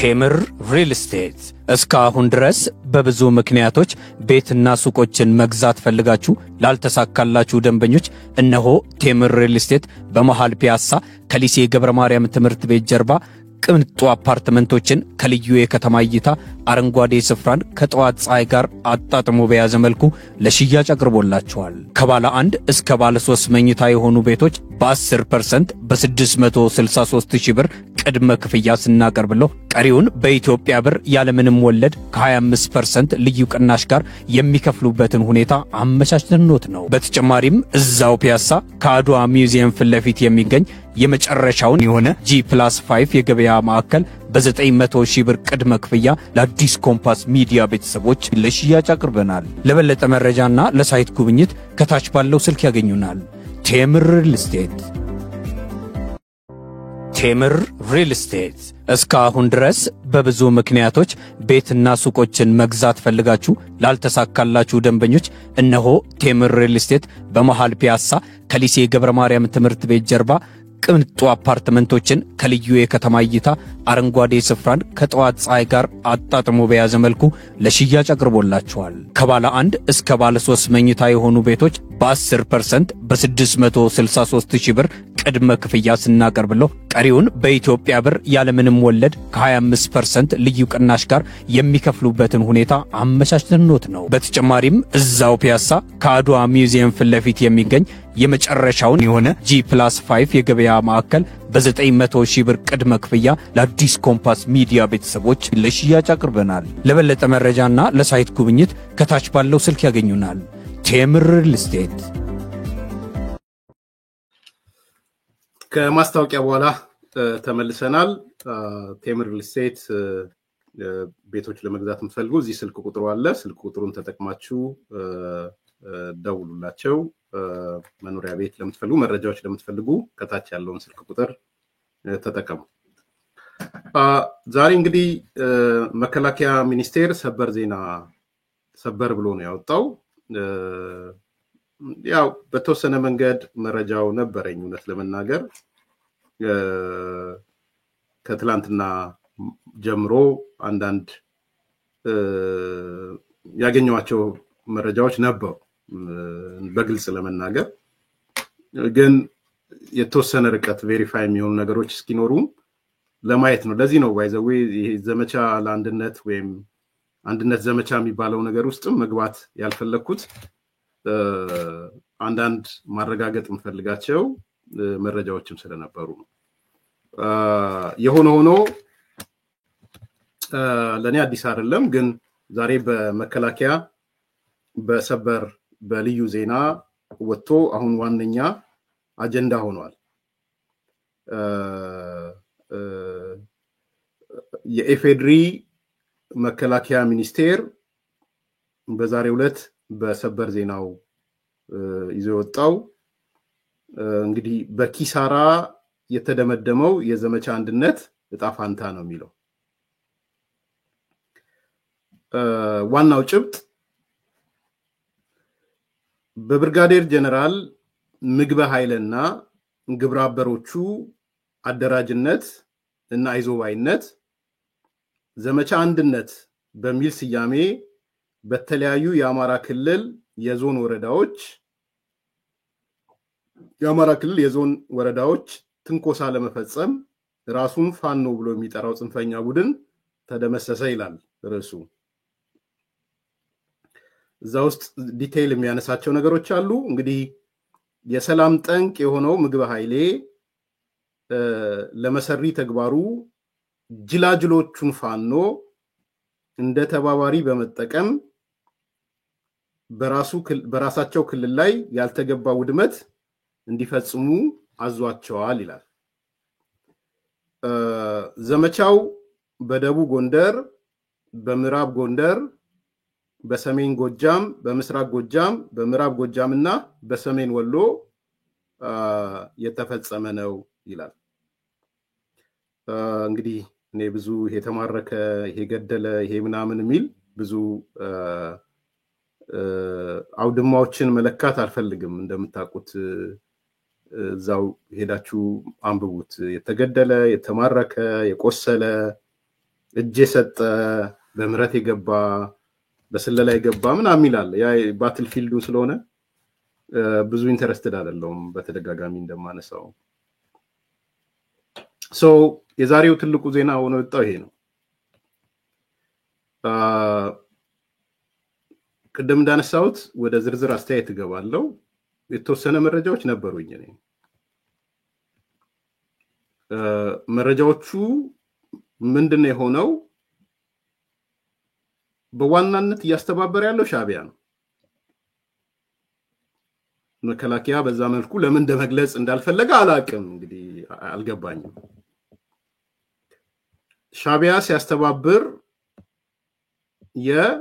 ቴምር ሪል ስቴት እስካሁን ድረስ በብዙ ምክንያቶች ቤትና ሱቆችን መግዛት ፈልጋችሁ ላልተሳካላችሁ ደንበኞች እነሆ ቴምር ሪል ስቴት በመሃል ፒያሳ ከሊሴ ገብረ ማርያም ትምህርት ቤት ጀርባ ቅንጡ አፓርትመንቶችን ከልዩ የከተማ እይታ አረንጓዴ ስፍራን ከጠዋት ፀሐይ ጋር አጣጥሞ በያዘ መልኩ ለሽያጭ አቅርቦላችኋል። ከባለ 1 እስከ ባለ 3 መኝታ የሆኑ ቤቶች በ10% በ663,000 ብር ቅድመ ክፍያ ስናቀርብለው ቀሪውን በኢትዮጵያ ብር ያለምንም ወለድ ከ25% ልዩ ቅናሽ ጋር የሚከፍሉበትን ሁኔታ አመቻችተንዎት ነው። በተጨማሪም እዛው ፒያሳ ከአድዋ ሚውዚየም ፊት ለፊት የሚገኝ የመጨረሻውን የሆነ G+5 የገበያ ማዕከል በ900,000 ብር ቅድመ ክፍያ ለአዲስ ኮምፓስ ሚዲያ ቤተሰቦች ለሽያጭ አቅርበናል። ለበለጠ መረጃና ለሳይት ጉብኝት ከታች ባለው ስልክ ያገኙናል። ቴምር ሪል ስቴት። ቴምር ሪል ስቴት እስካሁን ድረስ በብዙ ምክንያቶች ቤትና ሱቆችን መግዛት ፈልጋችሁ ላልተሳካላችሁ ደንበኞች እነሆ ቴምር ሪል ስቴት በመሃል ፒያሳ ከሊሴ ገብረ ማርያም ትምህርት ቤት ጀርባ ቅንጡ አፓርትመንቶችን ከልዩ የከተማ እይታ አረንጓዴ ስፍራን ከጠዋት ፀሐይ ጋር አጣጥሞ በያዘ መልኩ ለሽያጭ አቅርቦላችኋል። ከባለ 1 እስከ ባለ 3 መኝታ የሆኑ ቤቶች በ10% በ663,000 ብር ቅድመ ክፍያ ስናቀርብለው ቀሪውን በኢትዮጵያ ብር ያለምንም ወለድ ከ25% ልዩ ቅናሽ ጋር የሚከፍሉበትን ሁኔታ አመቻችተንዎት ነው። በተጨማሪም እዛው ፒያሳ ከአድዋ ሚውዚየም ፊት ለፊት የሚገኝ የመጨረሻውን የሆነ G+5 የገበያ ማዕከል በ900,000 ብር ቅድመ ክፍያ ለአዲስ ኮምፓስ ሚዲያ ቤተሰቦች ለሽያጭ አቅርበናል። ለበለጠ መረጃና ለሳይት ጉብኝት ከታች ባለው ስልክ ያገኙናል። ቴምር ሪል ስቴት። ከማስታወቂያ በኋላ ተመልሰናል። ቴምር ሪል ስቴት ቤቶች ለመግዛት የምትፈልጉ እዚህ ስልክ ቁጥሩ አለ። ስልክ ቁጥሩን ተጠቅማችሁ ደውሉላቸው። መኖሪያ ቤት ለምትፈልጉ መረጃዎች ለምትፈልጉ ከታች ያለውን ስልክ ቁጥር ተጠቀሙ። ዛሬ እንግዲህ መከላከያ ሚኒስቴር ሰበር ብሎ ነው ያወጣው። ያው በተወሰነ መንገድ መረጃው ነበረኝ እውነት ለመናገር ከትላንትና ጀምሮ አንዳንድ ያገኘዋቸው መረጃዎች ነበሩ። በግልጽ ለመናገር ግን የተወሰነ ርቀት ቬሪፋይ የሚሆኑ ነገሮች እስኪኖሩ ለማየት ነው። ለዚህ ነው ባይዘዌ ይሄ ዘመቻ ለአንድነት ወይም አንድነት ዘመቻ የሚባለው ነገር ውስጥም መግባት ያልፈለኩት አንዳንድ ማረጋገጥ እንፈልጋቸው መረጃዎችም ስለነበሩ ነው። የሆነ ሆኖ ለኔ አዲስ አይደለም፣ ግን ዛሬ በመከላከያ በሰበር በልዩ ዜና ወጥቶ አሁን ዋነኛ አጀንዳ ሆኗል። የኢፌድሪ መከላከያ ሚኒስቴር በዛሬው ዕለት በሰበር ዜናው ይዞ ወጣው እንግዲህ በኪሳራ የተደመደመው የዘመቻ አንድነት እጣ ፋንታ ነው የሚለው ዋናው ጭብጥ በብርጋዴር ጀነራል ምግበ ኃይለና ግብረ አበሮቹ አደራጅነት እና አይዞባይነት ዘመቻ አንድነት በሚል ስያሜ በተለያዩ የአማራ ክልል የዞን ወረዳዎች ትንኮሳ ለመፈጸም ራሱን ፋኖ ብሎ የሚጠራው ጽንፈኛ ቡድን ተደመሰሰ ይላል ርዕሱ። እዛ ውስጥ ዲቴይል የሚያነሳቸው ነገሮች አሉ። እንግዲህ የሰላም ጠንቅ የሆነው ምግበ ኃይሌ ለመሰሪ ተግባሩ ጅላጅሎቹን ፋኖ እንደ ተባባሪ በመጠቀም በራሳቸው ክልል ላይ ያልተገባ ውድመት እንዲፈጽሙ አዟቸዋል ይላል። ዘመቻው በደቡብ ጎንደር፣ በምዕራብ ጎንደር፣ በሰሜን ጎጃም፣ በምስራቅ ጎጃም፣ በምዕራብ ጎጃምና በሰሜን ወሎ የተፈጸመ ነው ይላል። እንግዲህ እኔ ብዙ የተማረከ ይሄ ገደለ ይሄ ምናምን የሚል ብዙ አውድማዎችን መለካት አልፈልግም። እንደምታውቁት እዛው ሄዳችሁ አንብቡት። የተገደለ የተማረከ የቆሰለ እጄ ሰጠ በምረት የገባ በስለላ የገባ ምናምን ይላል ያ ባትል ፊልዱ ስለሆነ ብዙ ኢንተረስትድ አይደለም በተደጋጋሚ እንደማነሳው ሶ የዛሬው ትልቁ ዜና ሆኖ ወጣው ይሄ ነው ቅድም እንዳነሳሁት ወደ ዝርዝር አስተያየት ገባለው የተወሰነ መረጃዎች ነበሩኝ እኔ መረጃዎቹ ምንድነው የሆነው በዋናነት ያስተባበረ ያለው ሻቢያ ነው መከላከያ በዛ መልኩ ለምን እንደመግለጽ እንዳልፈለገ አላቅም እንግዲህ አልገባኝም ሻቢያ ሲያስተባብር የጦርነት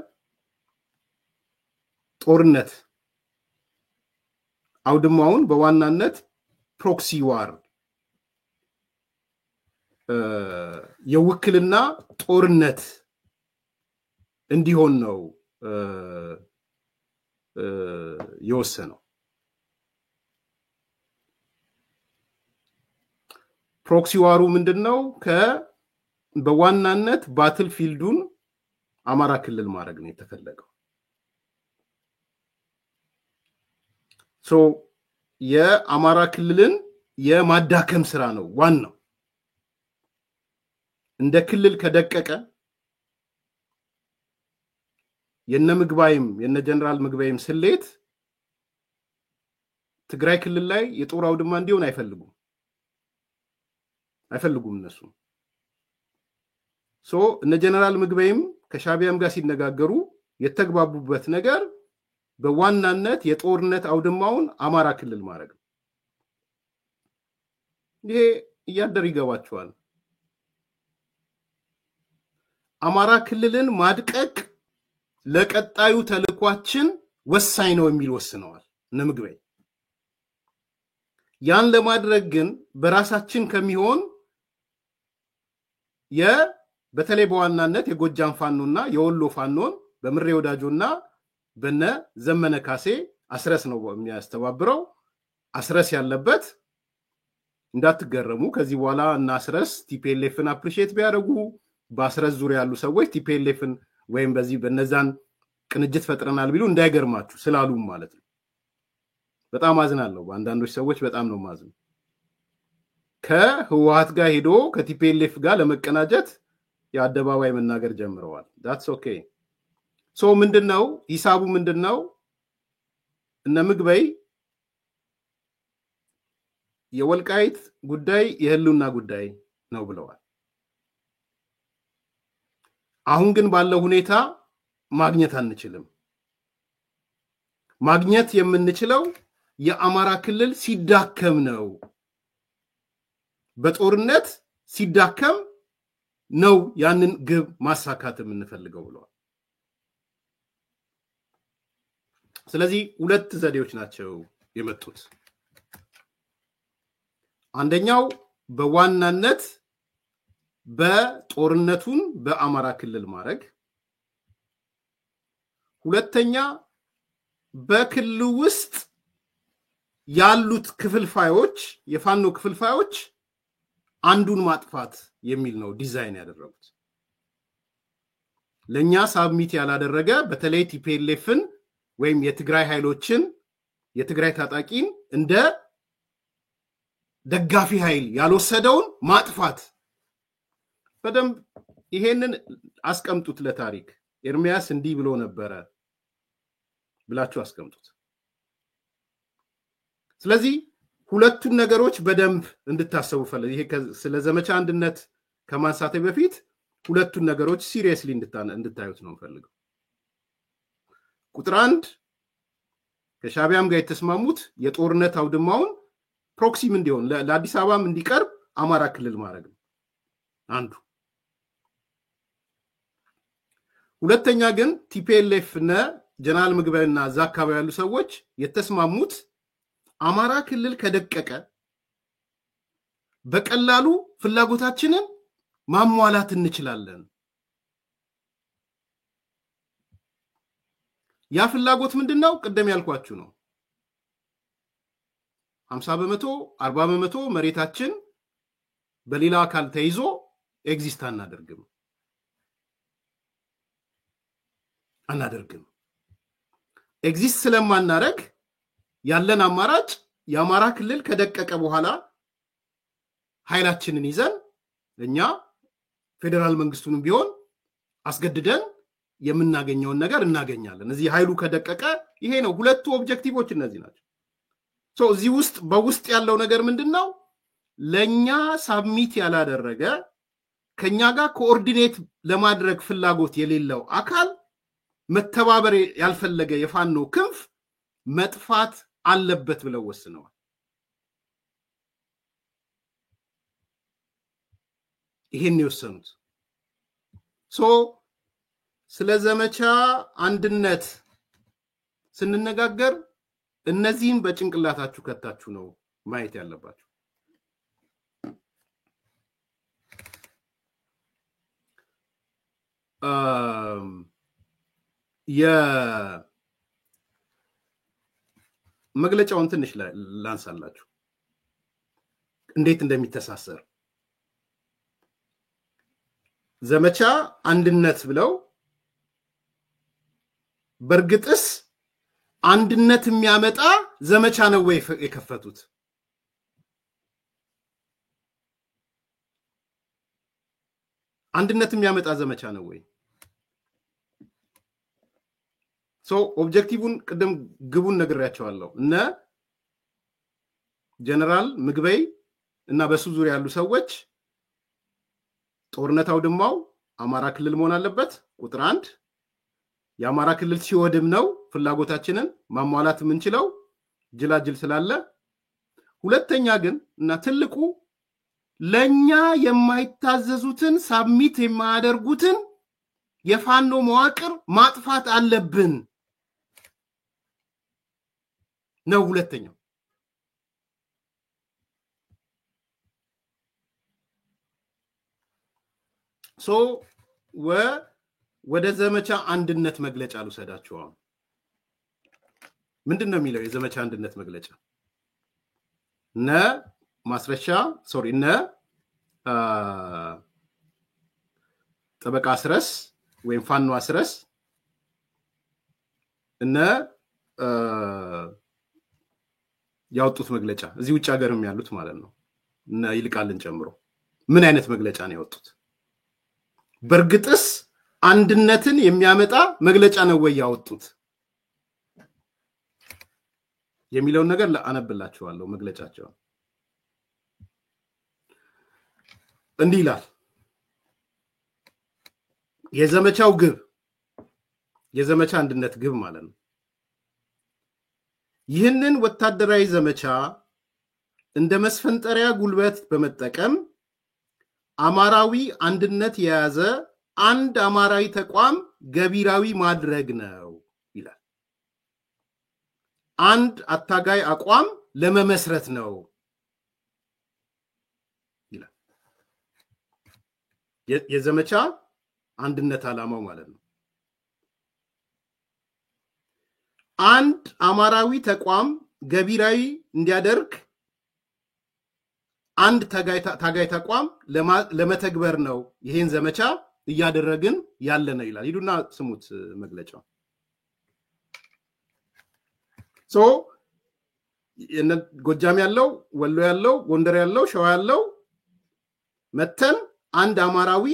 አውድማውን በዋናነት ፕሮክሲ ዋር የውክልና ጦርነት እንዲሆን ነው የወሰነው ፕሮክሲ ዋሩ ምንድነው በዋናነት ባትል ፊልዱን አማራ ክልል ማድረግ ነው የተፈለገው ሶ የአማራ ክልልን የማዳከም ስራ ነው ዋናው እንደ ክልል ከደቀቀ የነምግባይም የነ ጀነራል ምግባይም ስሌት ትግራይ ክልል ላይ የጦር አውድማ እንዲሆን አይፈልጉም እነሱ ሶ እነ ጀነራል ምግባይም ከሻቢያም ጋር ሲነጋገሩ የተግባቡበት ነገር በዋናነት የጦርነት አውድማውን አማራ ክልል ማድረግ ይሄ እያደር ይገባቸዋል አማራ ክልልን ማድቀቅ ለቀጣዩ ተልኳችን ወሳኝ ነው የሚል ወስነዋል ነምግባይ ያን ለማድረግ ግን በራሳችን ከሚሆን በተለይ በዋናነት የጎጃም ፋኖና የወሎ ፋኖን በምሬ ወዳጆና በነ ዘመነ ካሴ አስረስ ነው የሚያስተባብረው አስረስ ያለበት እንዳትገረሙ ከዚህ በኋላ እና አስረስ ቲፒኤልኤፍን አፕሪሺየት ቢያደርጉ በአስረስ ዙሪያ ያሉ ሰዎች ቲፒኤልኤፍን ወይም በዚህ በነዛን ቅንጅት ፈጥረናል ቢሉ እንዳይገርማችሁ ስላሉ ማለት ነው በጣም አዝናለሁ አንዳንዶች ሰዎች በጣም ነው ማዝነው ከህወሓት ጋር ሄዶ ከቲፒኤልኤፍ ጋር ለመቀናጀት የአደባባይ መናገር ጀምረዋል that's okay ሶ ምንድነው ሂሳቡ ምንድነው እነ ምግበይ የወልቃይት ጉዳይ የህልውና ጉዳይ ነው ብለዋል አሁን ግን ባለው ሁኔታ ማግኘት አንችልም ማግኘት የምንችለው የአማራ ክልል ሲዳከም ነው በጦርነት ሲዳከም ነው ያንን ግብ ማሳካት የምንፈልገው ብለዋል ስለዚህ ሁለት ዘዴዎች ናቸው የመጡት አንደኛው በዋናነት በጦርነቱን በአማራ ክልል ማድረግ ሁለተኛ በክልሉ ውስጥ ያሉት ክፍልፋዮች የፋኖ ክፍልፋዮች አንዱን ማጥፋት የሚል ነው ዲዛይን ያደረጉት ለኛ ሳብሚት ያላደረገ በተለይ ቲፒኤልኤፍን ወይም የትግራይ ኃይሎችን የትግራይ ታጣቂን እንደ ደጋፊ ኃይል ያልወሰደውን ማጥፋት በደንብ ይሄንን አስቀምጡት ለታሪክ ኤርሚያስ እንዲህ ብሎ ነበር ብላችሁ አስቀምጡት ስለዚህ ሁለቱን ነገሮች በደንብ እንድታሰቡ ፈልግ ይሄ ስለ ዘመቻ አንድነት ከማንሳቴ በፊት ሁለቱን ነገሮች ሲሪየስሊ እንድታዩት ነው ፈልገው ቁጥር 1 ከሻቢያም ጋር የተስማሙት የጦርነት አውድማውን ፕሮክሲም እንዲሆን ለአዲስ አበባም እንዲቀርብ አማራ ክልል ማድረግ ነው አንዱ ሁለተኛ ግን ቲፒኤልኤፍ እና ጀነራል ምግባይና ዛካባ ያሉ ሰዎች የተስማሙት አማራ ክልል ከደቀቀ በቀላሉ ፍላጎታችንን ማሟላት እንችላለን ያ ፍላጎት ምንድነው ቀደም ያልኳችሁ ነው 50% 40% መሬታችን በሌላ አካል ተይዞ ኤግዚስት አናደርግም አናደርግም። ኤግዚስት ስለማናረግ ያለን አማራጭ የአማራ ክልል ከደቀቀ በኋላ ኃይላችንን ይዘን እኛ ፌደራል መንግስቱንም ቢሆን አስገድደን የምናገኘውን ነገር እናገኛለን። እዚህ ኃይሉ ከደቀቀ ይሄ ነው። ሁለቱ ኦብጀክቲቮች እነዚህ ናቸው። እዚህ ውስጥ በውስጥ ያለው ነገር ምንድነው? ለኛ ሳብሚት ያላደረገ ከኛ ጋር ኮኦርዲኔት ለማድረግ ፍላጎት የሌለው አካል መተባበር ያልፈለገ የፋኖ ክንፍ መጥፋት አለበት ብለው ወስነዋል። ይሄን የወሰኑት ስለ ዘመቻ አንድነት ስንነጋገር እነዚህን በጭንቅላታችሁ ከታችሁ ነው ማየት ያለባችሁ። የመግለጫውን ትንሽ ላንሳላችሁ እንዴት እንደሚተሳሰር። ዘመቻ አንድነት ብለው በርግጥስ አንድነት የሚያመጣ ዘመቻ ነው ወይ የከፈቱት? አንድነት የሚያመጣ ዘመቻ ነው ወይ? ኦብጀክቲቭን ቅድም ግቡን ነግሬያቸዋለሁ። እነ ጀነራል ምግበይ እና በሱ ዙሪያ ያሉ ሰዎች ጦርነት አውድማው አማራ ክልል መሆን አለበት። ቁጥር 1 የአማራ ክልል ሲወድም ነው ፍላጎታችንን ማሟላት የምንችለው ጅላጅል ስላለ። ሁለተኛ ግን እና ትልቁ ለኛ የማይታዘዙትን ሳብሚት የማያደርጉትን የፋኖ መዋቅር ማጥፋት አለብን ነው ሁለተኛው። ወደ ዘመቻ አንድነት መግለጫ ልውሰዳችሁ። ምንድነው የሚለው የዘመቻ አንድነት መግለጫ? ጠበቃ አስረስ ወይም ፋኖ አስረስ ያወጡት መግለጫ እዚህ ውጭ ሀገርም ያሉት ማለት ነው እና ይልቃልን ጨምሮ ምን አይነት መግለጫ ነው ያወጡት? በርግጥስ አንድነትን የሚያመጣ መግለጫ ነው ወይ ያወጡት የሚለውን ነገር አነብላችኋለሁ። መግለጫቸው እንዲህ ይላል። የዘመቻው ግብ የዘመቻ አንድነት ግብ ማለት ነው ይህንን ወታደራዊ ዘመቻ እንደ መስፈንጠሪያ ጉልበት በመጠቀም አማራዊ አንድነት የያዘ አንድ አማራዊ ተቋም ገቢራዊ ማድረግ ነው ይላል። አንድ አታጋይ አቋም ለመመስረት ነው ይላል። የዘመቻ አንድነት ዓላማው ማለት ነው አንድ አማራዊ ተቋም ገቢራዊ እንዲያደርግ አንድ ታጋይ ተቋም ለመተግበር ነው ይሄን ዘመቻ እያደረግን ያለ ነው ይላል። ሂዱና ስሙት መግለጫው። ጎጃም ያለው፣ ወሎ ያለው፣ ጎንደር ያለው፣ ሸዋ ያለው መተን አንድ አማራዊ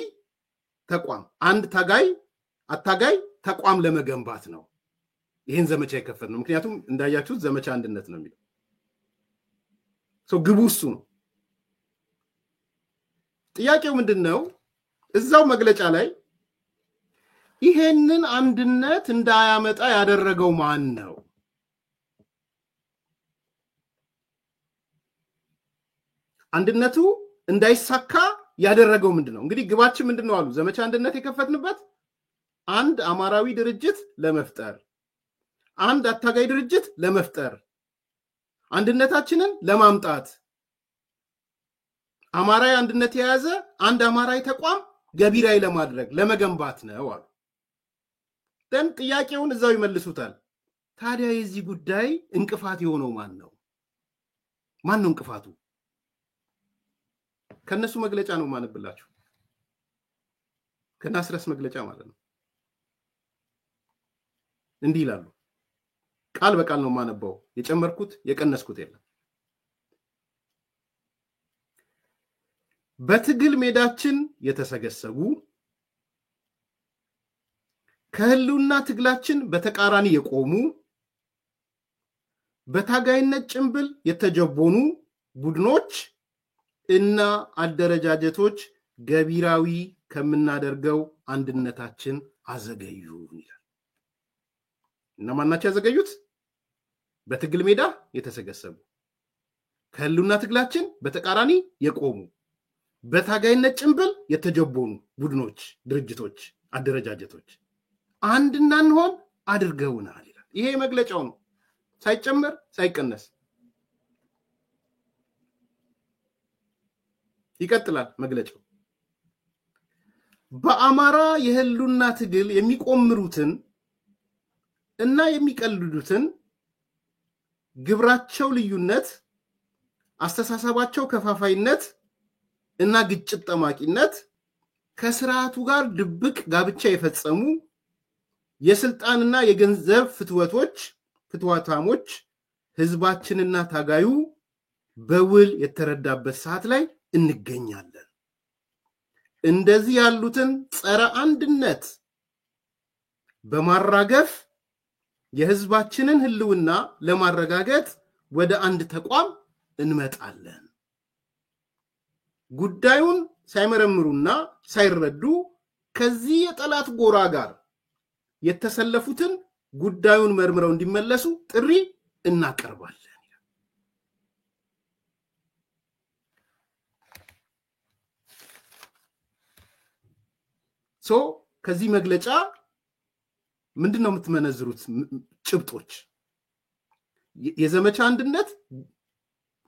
ተቋም አንድ አታጋይ ተቋም ለመገንባት ነው ይሄን ዘመቻ የከፈትነው። ምክንያቱም እንዳያችሁት ዘመቻ አንድነት ነው የሚለው። ግቡ እሱ ነው። ጥያቄው ምንድነው? እዛው መግለጫ ላይ ይሄንን አንድነት እንዳያመጣ ያደረገው ማን ነው? አንድነቱ እንዳይሳካ ያደረገው ምንድነው? እንግዲህ ግባችን ምንድነው አሉ። ዘመቻ አንድነት የከፈትንበት አንድ አማራዊ ድርጅት ለመፍጠር፣ አንድ አታጋይ ድርጅት ለመፍጠር፣ አንድነታችንን ለማምጣት፣ አማራዊ አንድነት የያዘ አንድ አማራዊ ተቋም ገቢራዊ ለማድረግ ለመገንባት ነው አሉ። ደን ጥያቄውን እዛው ይመልሱታል። ታዲያ የዚህ ጉዳይ እንቅፋት የሆነው ማን ነው? ማን ነው እንቅፋቱ? ከነሱ መግለጫ ነው ማነብላችሁ። ከናስረስ መግለጫ ማለት ነው። እንዲህ ይላሉ። ቃል በቃል ነው ማነበው የጨመርኩት የቀነስኩት የለም። በትግል ሜዳችን የተሰገሰጉ ከህልውና ትግላችን በተቃራኒ የቆሙ በታጋይነት ጭንብል የተጀቦኑ ቡድኖች እና አደረጃጀቶች ገቢራዊ ከምናደርገው አንድነታችን አዘገዩ ይላል። እነማን ናቸው ያዘገዩት? በትግል ሜዳ የተሰገሰጉ ከህልውና ትግላችን በተቃራኒ የቆሙ በታጋይነት ጭንብል የተጀቦኑ ቡድኖች፣ ድርጅቶች፣ አደረጃጀቶች አንድ እንዳንሆን አድርገውናል ይላል። ይሄ መግለጫው ነው፣ ሳይጨመር ሳይቀነስ። ይቀጥላል መግለጫው። በአማራ የህልውና ትግል የሚቆምሩትን እና የሚቀልዱትን ግብራቸው ልዩነት፣ አስተሳሰባቸው ከፋፋይነት እና ግጭት ጠማቂነት ከስርዓቱ ጋር ድብቅ ጋብቻ የፈጸሙ የስልጣንና የገንዘብ ፍትወታሞች ህዝባችንና ታጋዩ በውል የተረዳበት ሰዓት ላይ እንገኛለን። እንደዚህ ያሉትን ጸረ አንድነት በማራገፍ የህዝባችንን ህልውና ለማረጋገጥ ወደ አንድ ተቋም እንመጣለን። ጉዳዩን ሳይመረምሩና ሳይረዱ ከዚህ የጠላት ጎራ ጋር የተሰለፉትን ጉዳዩን መርምረው እንዲመለሱ ጥሪ እናቀርባለን። ከዚህ መግለጫ ምንድነው የምትመነዝሩት ጭብጦች? የዘመቻ አንድነት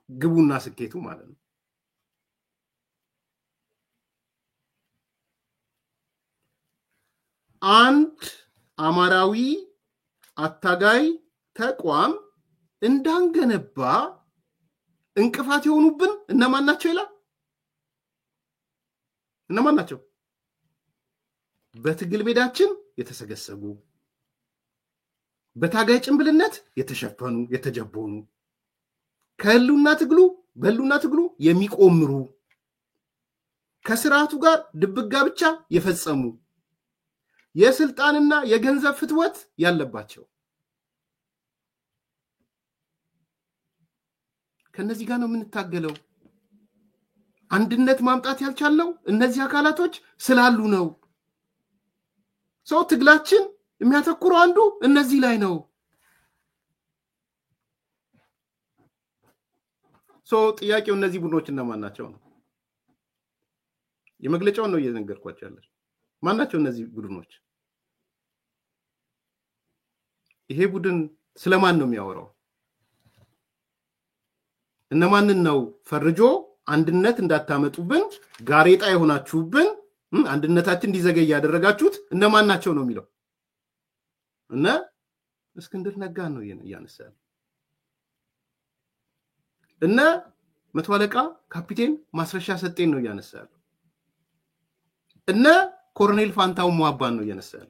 ግቡና ስኬቱ ማለት ነው። አንድ አማራዊ አታጋይ ተቋም እንዳንገነባ እንቅፋት የሆኑብን እነማን ናቸው ይላል። እነማን ናቸው? በትግል ሜዳችን የተሰገሰጉ በታጋይ ጭንብልነት የተሸፈኑ የተጀቦኑ በህልውና ትግሉ የሚቆምሩ ከስርዓቱ ጋር ድብቅ ጋብቻ የፈጸሙ የስልጣንና የገንዘብ ፍትወት ያለባቸው ከነዚህ ጋር ነው የምንታገለው። አንድነት ማምጣት ያልቻለው እነዚህ አካላቶች ስላሉ ነው። ትግላችን የሚያተኩረው አንዱ እነዚህ ላይ ነው። ጥያቄው እነዚህ ቡድኖች እነማን ናቸው ነው? የመግለጫውን ነው እየነገርኳችሁ ያለው። ማን ናቸው እነዚህ ቡድኖች? ይሄ ቡድን ስለማን ነው የሚያወራው? እነማንን ነው ፈርጆ አንድነት እንዳታመጡብን ጋሬጣ የሆናችሁብን አንድነታችን እንዲዘገይ ያደረጋችሁት እነማን ናቸው ነው የሚለው? እና እስክንድር ነጋ ነው ያነሳል። እና መቶ አለቃ ካፒቴን ማስረሻ ሰጤን ነው ያነሳል። እና ኮሎኔል ፋንታው ሟባን ነው ያነሳል።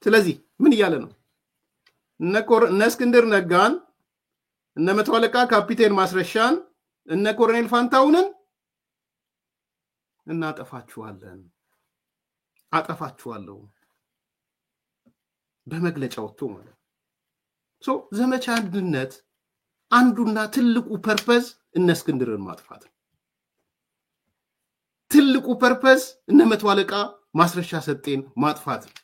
ስለዚህ ምን ይያለ ነው? እነ እስክንድር ነጋን እነ መቶ አለቃ ካፒቴን ማስረሻን እነ ኮሎኔል ፋንታውንን እናጠፋችኋለን፣ አጠፋችኋለሁ በመግለጫ ወጥቶ ማለት ነው። ዘመቻ አንድነት አንዱና ትልቁ ፐርፐዝ እነ እስክንድርን ማጥፋት ነው። ትልቁ ፐርፐዝ እነ መቶ አለቃ ማስረሻ ሰጤን ማጥፋት ነው።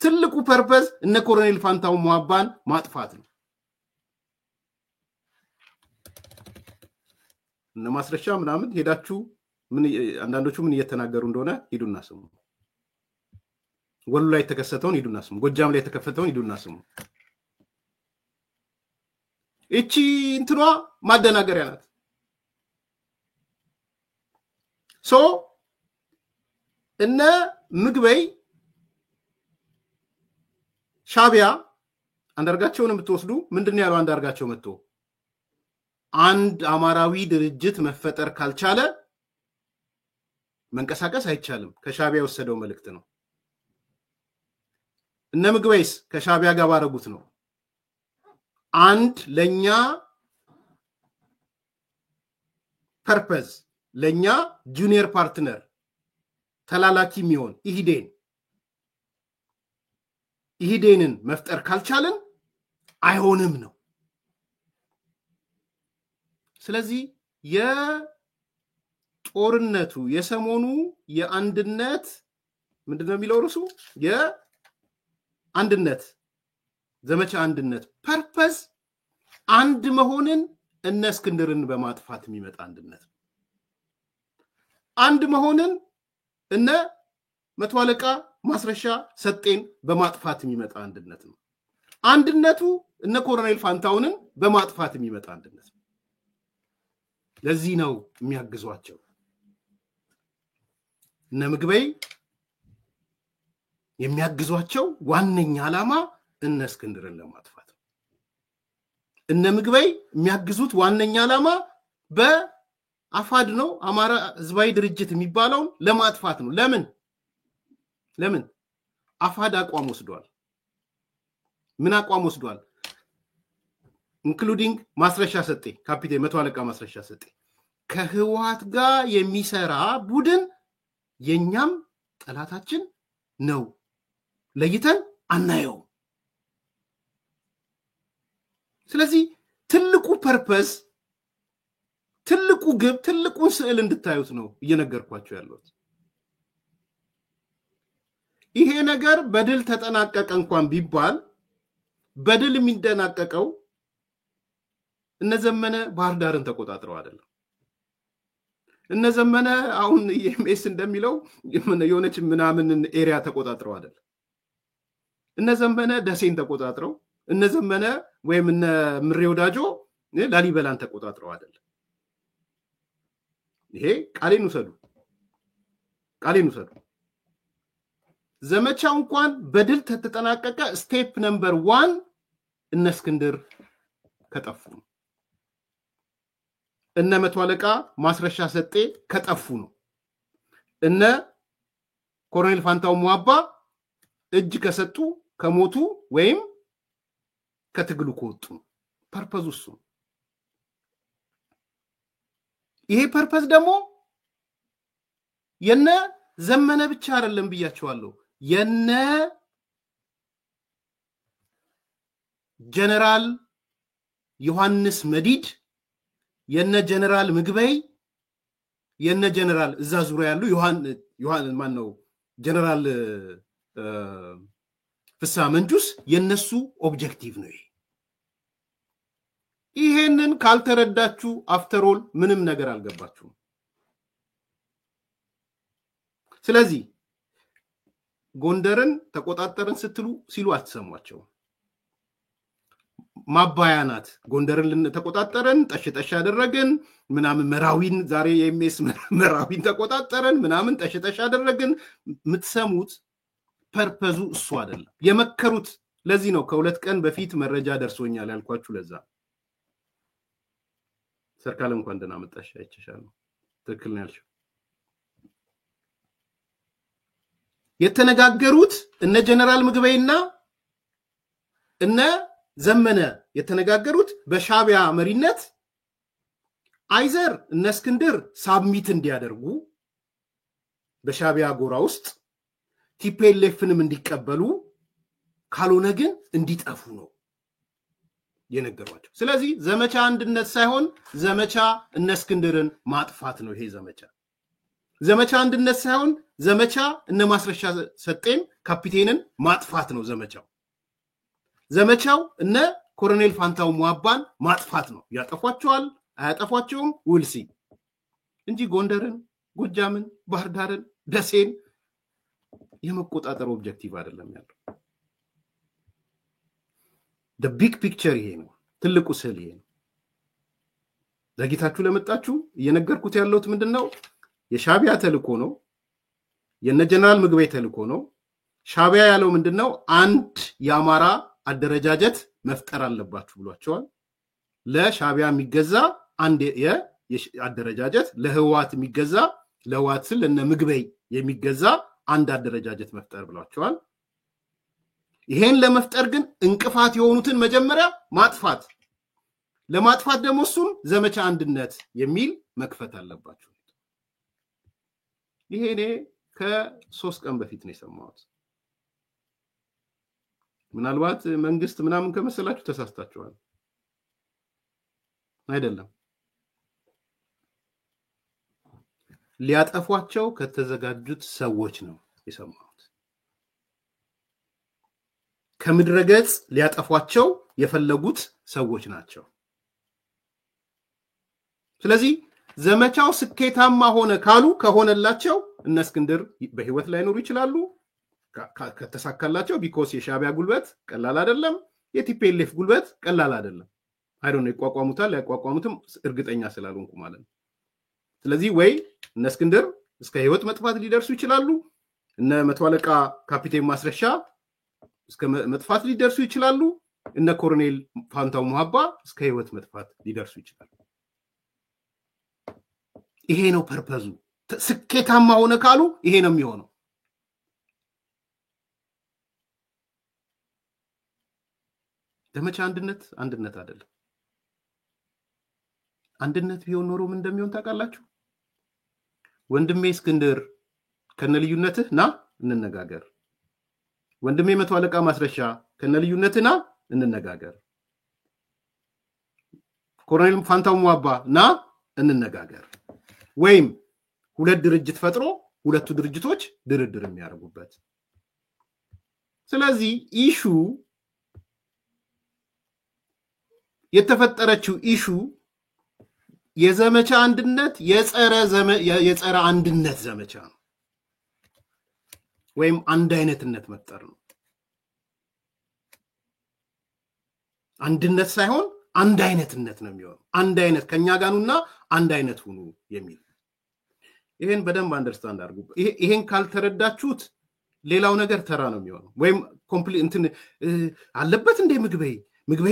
ትልቁ ፐርፐዝ እነ ኮሎኔል ፋንታው ሟባን ማጥፋት ነው። እነ ማስረሻ ምናምን ሄዳችሁ አንዳንዶቹ ምን እየተናገሩ እንደሆነ ሂዱና ስሙ። ወሎ ላይ የተከሰተውን ሂዱና ስሙ። ጎጃም ላይ የተከፈተውን ሂዱና ስሙ። እቺ እንትኗ ማደናገሪያ ናት። እነ ምግበይ ሻቢያ አንዳርጋቸውን የምትወስዱ ምንድነው ያለው? አንዳርጋቸው መጥቶ አንድ አማራዊ ድርጅት መፈጠር ካልቻለ መንቀሳቀስ አይቻልም ከሻቢያ ወሰደው መልእክት ነው እነ ምግበይስ ከሻቢያ ጋር ባረጉት ነው አንድ ለኛ ፐርፐዝ ለኛ ጁኒየር ፓርትነር ተላላኪ የሚሆን ኢሂዴንን መፍጠር ካልቻለን አይሆንም ነው ስለዚህ የጦርነቱ የሰሞኑ የአንድነት ምንድነው የሚለው ርሱ የአንድነት ዘመቻ አንድነት ፐርፐዝ አንድ መሆንን እነ እስክንድርን በማጥፋት የሚመጣ አንድነት አንድ መሆንን እነ መቶ አለቃ ማስረሻ ሰጤን በማጥፋት የሚመጣ አንድነት ነው አንድነቱ እነ ኮሎኔል ፋንታውንን በማጥፋት የሚመጣ አንድነት ነው ለዚህ ነው የሚያግዟቸው እነ ምግበይ የሚያግዟቸው ዋነኛ ዓላማ እነ እስክንድርን ለማጥፋት ነው እነ ምግበይ የሚያግዙት ዋነኛ ዓላማ በአፋድ ነው አማራ ህዝባዊ ድርጅት የሚባለው ለማጥፋት ነው ለምን አፋድ አቋም ወስዷል ምን አቋም ወስዷል ኢንክሉዲንግ ማስረሻ ሰጤ ካፒቴን መቶ አለቃ ማስረሻ ሰጤ ከህወሓት ጋር የሚሰራ ቡድን የኛም ጠላታችን ነው ለይተን አናየው ስለዚህ ትልቁ ፐርፐዝ ትልቁ ግብ ትልቁን ስዕል እንድታዩት ነው እየነገርኳችሁ ያለሁት ይሄ ነገር በድል ተጠናቀቀ እንኳን ቢባል በድል የሚደናቀቀው እነዘመነ ባህር ዳርን ተቆጣጥረው አይደለም እነዘመነ አሁን የኤምኤስ እንደሚለው የሆነች ምናምን ኤሪያ ተቆጣጥረው አይደለም እነዘመነ ደሴን ተቆጣጥረው እነዘመነ ወይም እነ ምሬው ዳጆ ላሊበላን ተቆጣጥረው አይደለም ይሄ ቃሌን ውሰዱ ዘመቻው እንኳን በድል ተተጠናቀቀ ስቴፕ ነምበር 1 እነ እስክንድር ከጠፉ ነው እነ መቶ አለቃ ማስረሻ ሰጤ ከጠፉ ነው እነ ኮሎኔል ፋንታው ሙአባ እጅ ከሰጡ ከሞቱ ወይም ከትግሉ ከወጡ ፐርፐዝ እሱ ይሄ ፐርፐዝ ደግሞ የነ ዘመነ ብቻ አይደለም ብያቸዋለሁ የነ ጀነራል ዮሐንስ መዲድ የነ ጀነራል ምግበይ የነ ጀነራል እዛ ዙሪያ ያሉ ዮሐን ማን ነው ጀነራል ፍሳ መንጁስ የነሱ ኦብጀክቲቭ ነው ይሄንን ካልተረዳችሁ አፍተር ኦል ምንም ነገር አልገባችሁም ስለዚህ ጎንደርን ተቆጣጣረን ሲሉ አትሰሟቸው ማባያናት ጎንደርን ተቆጣጣረን ጠሽጠሽ ያደረግን ምናምን መራዊን ዛሬ የኤምኤስ መራዊን ተቆጣጣረን ምናምን ጠሽጠሽ ያደረግን ምትሰሙት ፐርፐዙ እሱ አይደለም የመከሩት ለዚህ ነው ከሁለት ቀን በፊት መረጃ ደርሶኛል ያልኳችሁ ለዛ ሰርካል እንኳን እንደናመጣሽ አይቻለሁ ትክክል ነው ያልሽው የተነጋገሩት እነ ጀነራል ምግበይና እነ ዘመነ የተነጋገሩት በሻቢያ መሪነት አይዘር እነ እስክንድር ሳብሚት እንዲያደርጉ በሻቢያ ጎራ ውስጥ ቲፒኤልኤፍንም እንዲቀበሉ ካልሆነ ግን እንዲጠፉ ነው የነገሯቸው ስለዚህ ዘመቻ አንድነት ሳይሆን ዘመቻ እነ እስክንድርን ማጥፋት ነው ይሄ ዘመቻ አንድነት ሳይሆን ዘመቻ እነ ማስረሻ ሰጤን ካፒቴንን ማጥፋት ነው ዘመቻው እነ ኮሎኔል ፋንታው ሙአባን ማጥፋት ነው ያጠፏቸዋል አያጠፏቸውም ውልሲ እንጂ ጎንደርን ጎጃምን ባህር ዳርን ደሴን የመቆጣጠር ኦብጀክቲቭ አይደለም ያለው the big picture ይሄ ነው ትልቁ ስዕል ይሄ ነው ዘግይታችሁ ለመጣችሁ እየነገርኩት ያለሁት ምንድነው የሻቢያ ተልኮ ነው የነ ጀነራል ምግበይ ተልኮ ነው ሻቢያ ያለው ምንድነው አንድ የአማራ አደረጃጀት መፍጠር አለባችሁ ብሏቸዋል ለሻቢያ የሚገዛ አንድ የአደረጃጀት ለህወሓት የሚገዛ ለህወሓት ስል እነ ምግበይ የሚገዛ አንድ አደረጃጀት መፍጠር ብሏቸዋል። ይሄን ለመፍጠር ግን እንቅፋት የሆኑትን መጀመሪያ ማጥፋት፣ ለማጥፋት ደግሞ እሱም ዘመቻ አንድነት የሚል መክፈት አለባቸው። ይሄ እኔ ከ3 ቀን በፊት ነው የሰማሁት። ምናልባት መንግስት ምናምን ከመሰላችሁ ተሳስታችኋል። አይደለም። ሊያጠፏቸው ከተዘጋጁት ሰዎች ነው የሰማሁት። ከምድረገጽ ሊያጠፏቸው የፈለጉት ሰዎች ናቸው። ስለዚህ ዘመቻው ስኬታማ ሆነ ካሉ ከሆነላቸው እነ እስክንድር በህይወት ላይ ኖሩ ይችላሉ ከተሳካላቸው ቢኮስ የሻቢያ ጉልበት ቀላል አይደለም፣ የቲፒኤልኤፍ ጉልበት ቀላል አይደለም። አይ ዶንት ኖ ይቋቋሙታል ያቋቋሙትም እርግጠኛ ስላልሆንኩ ማለት ነው። ስለዚህ ወይ እነ እስክንድር እስከ ህይወት መጥፋት ሊደርሱ ይችላሉ፣ እነ መቶ አለቃ ካፒቴን ማስረሻ እስከ መጥፋት ሊደርሱ ይችላሉ፣ እነ ኮሎኔል ፋንታው ሙሃባ እስከ ህይወት መጥፋት ሊደርሱ ይችላሉ። ይሄ ነው ፐርፐዙ። ስኬታማ ሆነ ካሉ ይሄ ነው የሚሆነው። ዘመቻ አንድነት አይደለም። አንድነት ቢሆን ኖሮ ምን እንደሚሆን ታውቃላችሁ? ወንድሜ እስክንድር ከነልዩነትህ ና እንነጋገር፣ ወንድሜ መቶ አለቃ ማስረሻ ከነልዩነትህ ና እንነጋገር፣ ኮሎኔል ፋንታው ሙሃባ ና እንነጋገር። ወይም ሁለት ድርጅት ፈጥሮ ሁለቱ ድርጅቶች ድርድር የሚያደርጉበት። ስለዚህ ኢሹ የተፈጠረችው ኢሹ የዘመቻ አንድነት የጸረ አንድነት ዘመቻ ነው፣ ወይም አንድ አይነትነት መፍጠር ነው። አንድነት ሳይሆን አንድ አይነትነት ነው የሚሆነው። አንድ አይነት ከኛ ጋኑና አንድ አይነት ሁኑ የሚል። ይሄን በደንብ አንደርስታንድ አድርጉ። ይሄን ካልተረዳችሁት ሌላው ነገር ተራ ነው የሚሆነው። ወይም ኮምፕሊት እንትን አለበት እንደ ምግበይ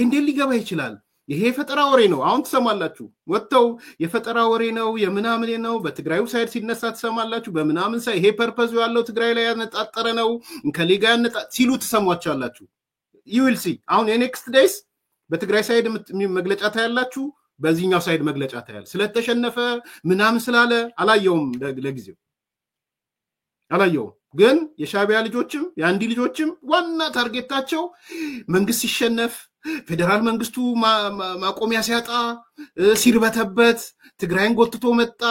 እንዴት ሊገባ ይችላል? ይሄ የፈጠራ ወሬ ነው። አሁን ትሰማላችሁ ወጥተው የፈጠራ ወሬ ነው የምናምን ነው። በትግራዩ ሳይድ ሲነሳ ትሰማላችሁ። በምናምን ሳይድ ይሄ ፐርፐዙ ያለው ትግራይ ላይ ያነጣጠረ ነው ከሊጋ ሲሉ ትሰሟቻላችሁ። you will see አሁን የኔክስት ዴይስ በትግራይ ሳይድ መግለጫ ታያላችሁ፣ በዚህኛው ሳይድ መግለጫ ታያል። ስለተሸነፈ ምናምን ስላለ አላየውም፣ ለጊዜው አላየውም። ግን የሻቢያ ልጆችም የአንዲ ልጆችም ዋና ታርጌታቸው መንግስት ሲሸነፍ ፌደራል መንግስቱ ማቆሚያ ሲያጣ ሲርበተበት ትግራይን ጎትቶ መጣ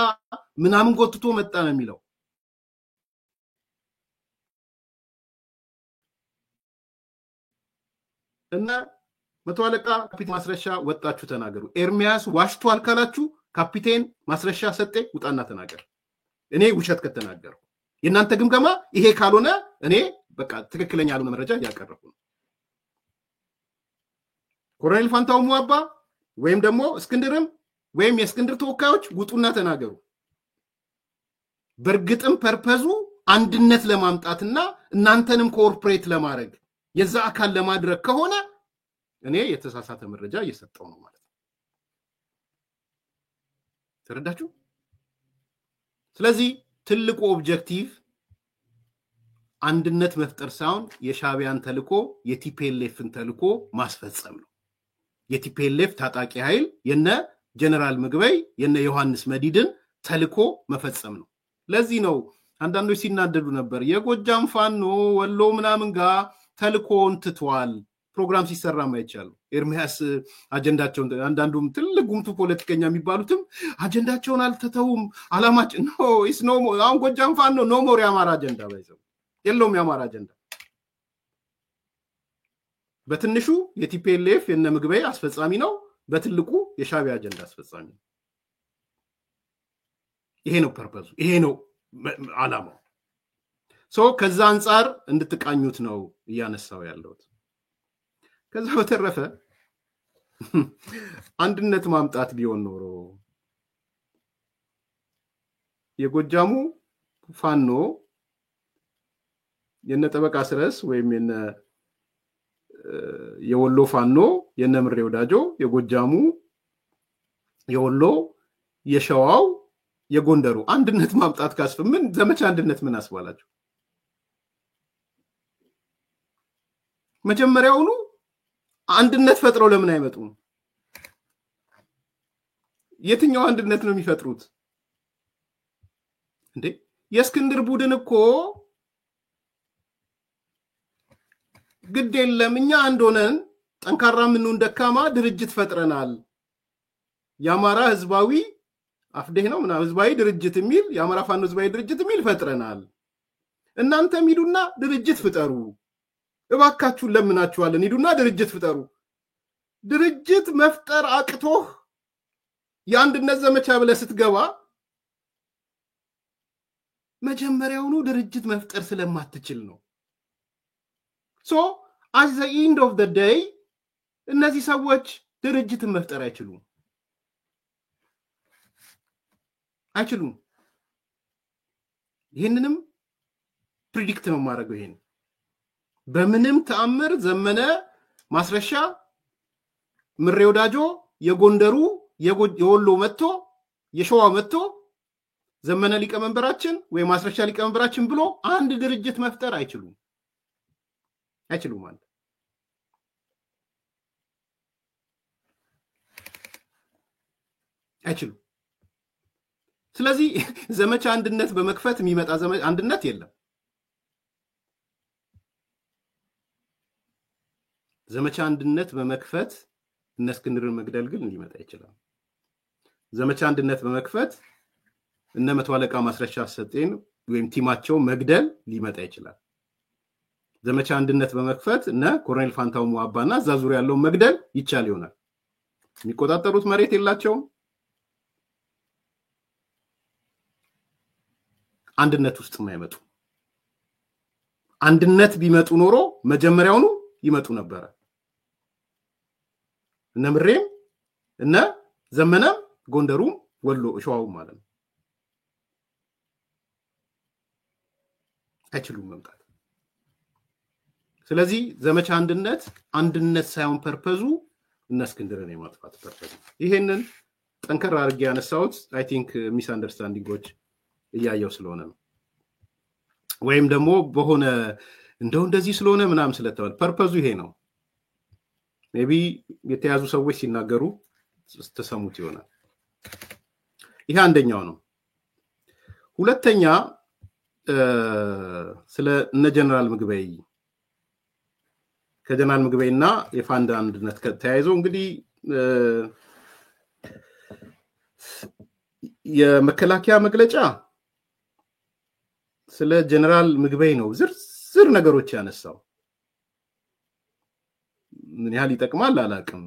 ምናምን ጎትቶ መጣ ነው የሚለው። እና መቶ አለቃ ካፒቴን ማስረሻ ወጣችሁ ተናገሩ። ኤርሚያስ ዋሽቷል ካላችሁ ካፒቴን ማስረሻ ሰጤ ውጣና ተናገር። እኔ ውሸት ከተናገሩ የናንተ ግምገማ ይሄ ካልሆነ እኔ በቃ ትክክለኛ ያልሆነ መረጃ ያቀርቡ ነው። ኮሎኔል ፋንታው ሙሃባ ወይም ደግሞ እስክንድርም ወይም የእስክንድር ተወካዮች ውጡና ተናገሩ። በርግጥም ፐርፐዙ አንድነት ለማምጣትና እናንተንም ኮርፖሬት ለማድረግ የዛ አካል ለማድረግ ከሆነ እኔ የተሳሳተ መረጃ እየሰጠው ነው ማለት ነው። ተረዳችሁ? ስለዚህ ትልቁ ኦብጀክቲቭ አንድነት መፍጠር ሳይሆን የሻቢያን ተልኮ የቲፒኤልኤፍን ተልኮ ማስፈጸም ነው። የቲፒኤልኤፍ ታጣቂ ኃይል የነ ጀነራል ምግበይ የነ ዮሐንስ መዲድን ተልኮ መፈጸም ነው። ለዚህ ነው አንዳንዶች ሲናደዱ ነበር የጎጃም ፋኖ ወሎ ምናምን ጋር ተልኮን ትቷል ፕሮግራም ሲሰራ ማይቻሉ። ኤርሚያስ አጀንዳቸውን አንዳንዱም ትልቅ ጉምቱ ፖለቲከኛ የሚባሉትም አጀንዳቸውን አልተተውም አላማችን ነው ኢስ ኖ አሁን ጎጃም ፋኖ ኖ ሞር ያማራ አጀንዳ ባይዘው የለውም። ያማራ አጀንዳ በትንሹ የቲፒኤልኤፍ የነ ምግበይ አስፈጻሚ ነው፣ በትልቁ የሻቢያ አጀንዳ አስፈጻሚ ነው። ይሄ ነው ፐርፐዙ፣ ይሄ ነው አላማው። ከዛ አንፃር እንድትቃኙት ነው እያነሳው ያለሁት። ከዛ በተረፈ አንድነት ማምጣት ቢሆን ኖሮ የጎጃሙ ፋኖ የነ ጠበቃ ስረስ ወይም የወሎ ፋኖ የነ ምሬ ወዳጆ የጎጃሙ የወሎ የሸዋው የጎንደሩ አንድነት ማምጣት ካስፈ ምን ዘመቻ አንድነት ምን አስባላችሁ? መጀመሪያውኑ አንድነት ፈጥረው ለምን አይመጡም? የትኛው አንድነት ነው የሚፈጥሩት እንዴ? የእስክንድር ቡድን እኮ ግድ የለም እኛ አንድ ሆነን ጠንካራ ምንውን ደካማ ድርጅት ፈጥረናል፣ የአማራ ህዝባዊ አፍዴህ ነው ምናምን ህዝባዊ ድርጅት የሚል የአማራ ፋኖ ህዝባዊ ድርጅት የሚል ፈጥረናል፣ እናንተም ሂዱና ድርጅት ፍጠሩ፣ እባካችሁን ለምናችኋለን ሂዱና ድርጅት ፍጠሩ። ድርጅት መፍጠር አቅቶህ የአንድነት ዘመቻ ብለህ ስትገባ መጀመሪያውኑ ድርጅት መፍጠር ስለማትችል ነው። ሶ at the end of the day እነዚህ ሰዎች ድርጅትን መፍጠር አይችሉም። ይሄንንም ፕሪዲክት ነው ማድረገው። ይሄን በምንም ተአምር ዘመነ ማስረሻ ምሬ ወዳጆ የጎንደሩ የወሎ መጥቶ የሸዋ መጥቶ ዘመነ ሊቀመንበራችን ወይ ማስረሻ ሊቀመንበራችን ብሎ አንድ ድርጅት መፍጠር አይችሉም ማለት አይችሉም። ስለዚህ ዘመቻ አንድነት በመክፈት የሚመጣ ዘመቻ አንድነት የለም። ዘመቻ አንድነት በመክፈት እነ እስክንድርን መግደል ግን ሊመጣ ይችላል። ዘመቻ አንድነት በመክፈት እነ መቶ አለቃ ማስረሻ ሰጤን ወይም ቲማቸው መግደል ሊመጣ ይችላል። ዘመቻ አንድነት በመክፈት እነ ኮሎኔል ፋንታው ሙአባና እዛ ዙሪያ ያለው መግደል ይቻል ይሆናል። የሚቆጣጠሩት መሬት የላቸውም። አንድነት ውስጥ የማይመጡ አንድነት ቢመጡ ኖሮ መጀመሪያውኑ ይመጡ ነበር። እነ ምሬም እነ ዘመነም ጎንደሩ ወሎ ሸዋው ማለት ነው አይችሉም መምጣት። ስለዚህ ዘመቻ አንድነት ሳይሆን ፐርፐዙ እነ እስክንድርን የማጥፋት ፐርፐዝ። ይሄንን ጠንከር አድርጌ ያነሳሁት አይ ቲንክ ሚስ አንደርስታንዲንጎች እያየው ስለሆነ ነው። ወይም ደግሞ በሆነ እንደዚህ ስለሆነ ምናምን ስለተባለ ፐርፐዙ ይሄ ነው። ሜቢ የተያዙ ሰዎች ሲናገሩ ተሰሙት ይሆናል። ይሄ አንደኛው ነው። ሁለተኛ ስለ እነ ጀነራል ምግበይ ከጀነራል ምግበይና የፋንድ አንድነት ተያይዞ እንግዲህ የመከላከያ መግለጫ ስለ ጀነራል ምግበይ ነው ዝርዝር ነገሮች ያነሳው። ምን ያህል ይጠቅማል አላቅም፣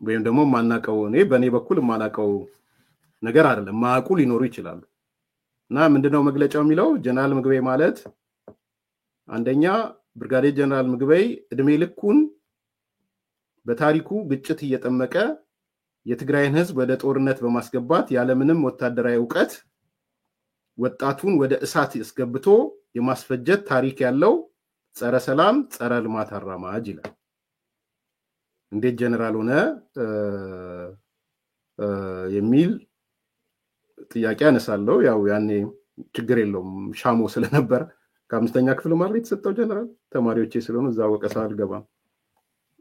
ወይም ደግሞ ማናቀው እኔ በኔ በኩል ማናቀው ነገር አይደለም፣ ማቁ ሊኖሩ ይችላሉ። እና ምንድነው መግለጫው የሚለው? ጀነራል ምግበይ ማለት አንደኛ ብርጋዴር ጀነራል ምግበይ እድሜ ልኩን በታሪኩ ግጭት እየጠመቀ የትግራይን ህዝብ ወደ ጦርነት በማስገባት ያለምንም ወታደራዊ ዕውቀት ወጣቱን ወደ እሳት ያስገብቶ የማስፈጀት ታሪክ ያለው ጸረ ሰላም ጸረ ልማት አራማጅ ይላል። እንዴት ጀነራል ሆነ የሚል ጥያቄ አነሳለሁ። ያው ያኔ ችግር የለውም ሻሞ ስለነበር ከአምስተኛ ክፍል ማለት የተሰጠው ጀነራል ተማሪዎቼ ስለሆኑ እዛ ወቀሳ አልገባም።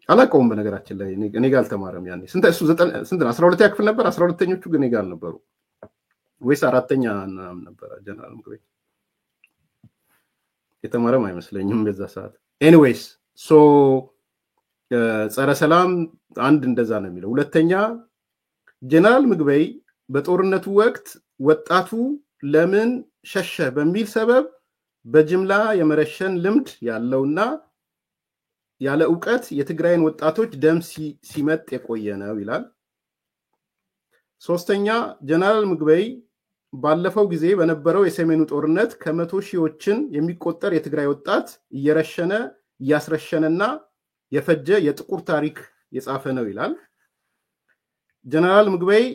አላቀውም በነገራችን ላይ እኔ ጋር አልተማረም ያኔ። ስንት 12ኛ ክፍል ነበር። 12ኞቹ ግን እኔ ጋር አልነበሩ ወይስ አራተኛ ነበር ጀነራል ምግበይ? የተማረም አይመስለኝም በዛ ሰዓት። ኤኒዌይስ ሶ ጸረ ሰላም አንድ እንደዛ ነው የሚለው። ሁለተኛ ጀነራል ምግበይ በጦርነቱ ወቅት ወጣቱ ለምን ሸሸ በሚል ሰበብ በጅምላ የመረሸን ልምድ ያለውና ያለ ዕውቀት የትግራይን ወጣቶች ደም ሲመጥ የቆየ ነው ይላል። ሶስተኛ ጀነራል ምግበይ ባለፈው ጊዜ በነበረው የሰሜኑ ጦርነት ከመቶ ሺዎችን የሚቆጠር የትግራይ ወጣት እየረሸነ እያስረሸነና የፈጀ የጥቁር ታሪክ የጻፈ ነው ይላል። ጀነራል ምግበይ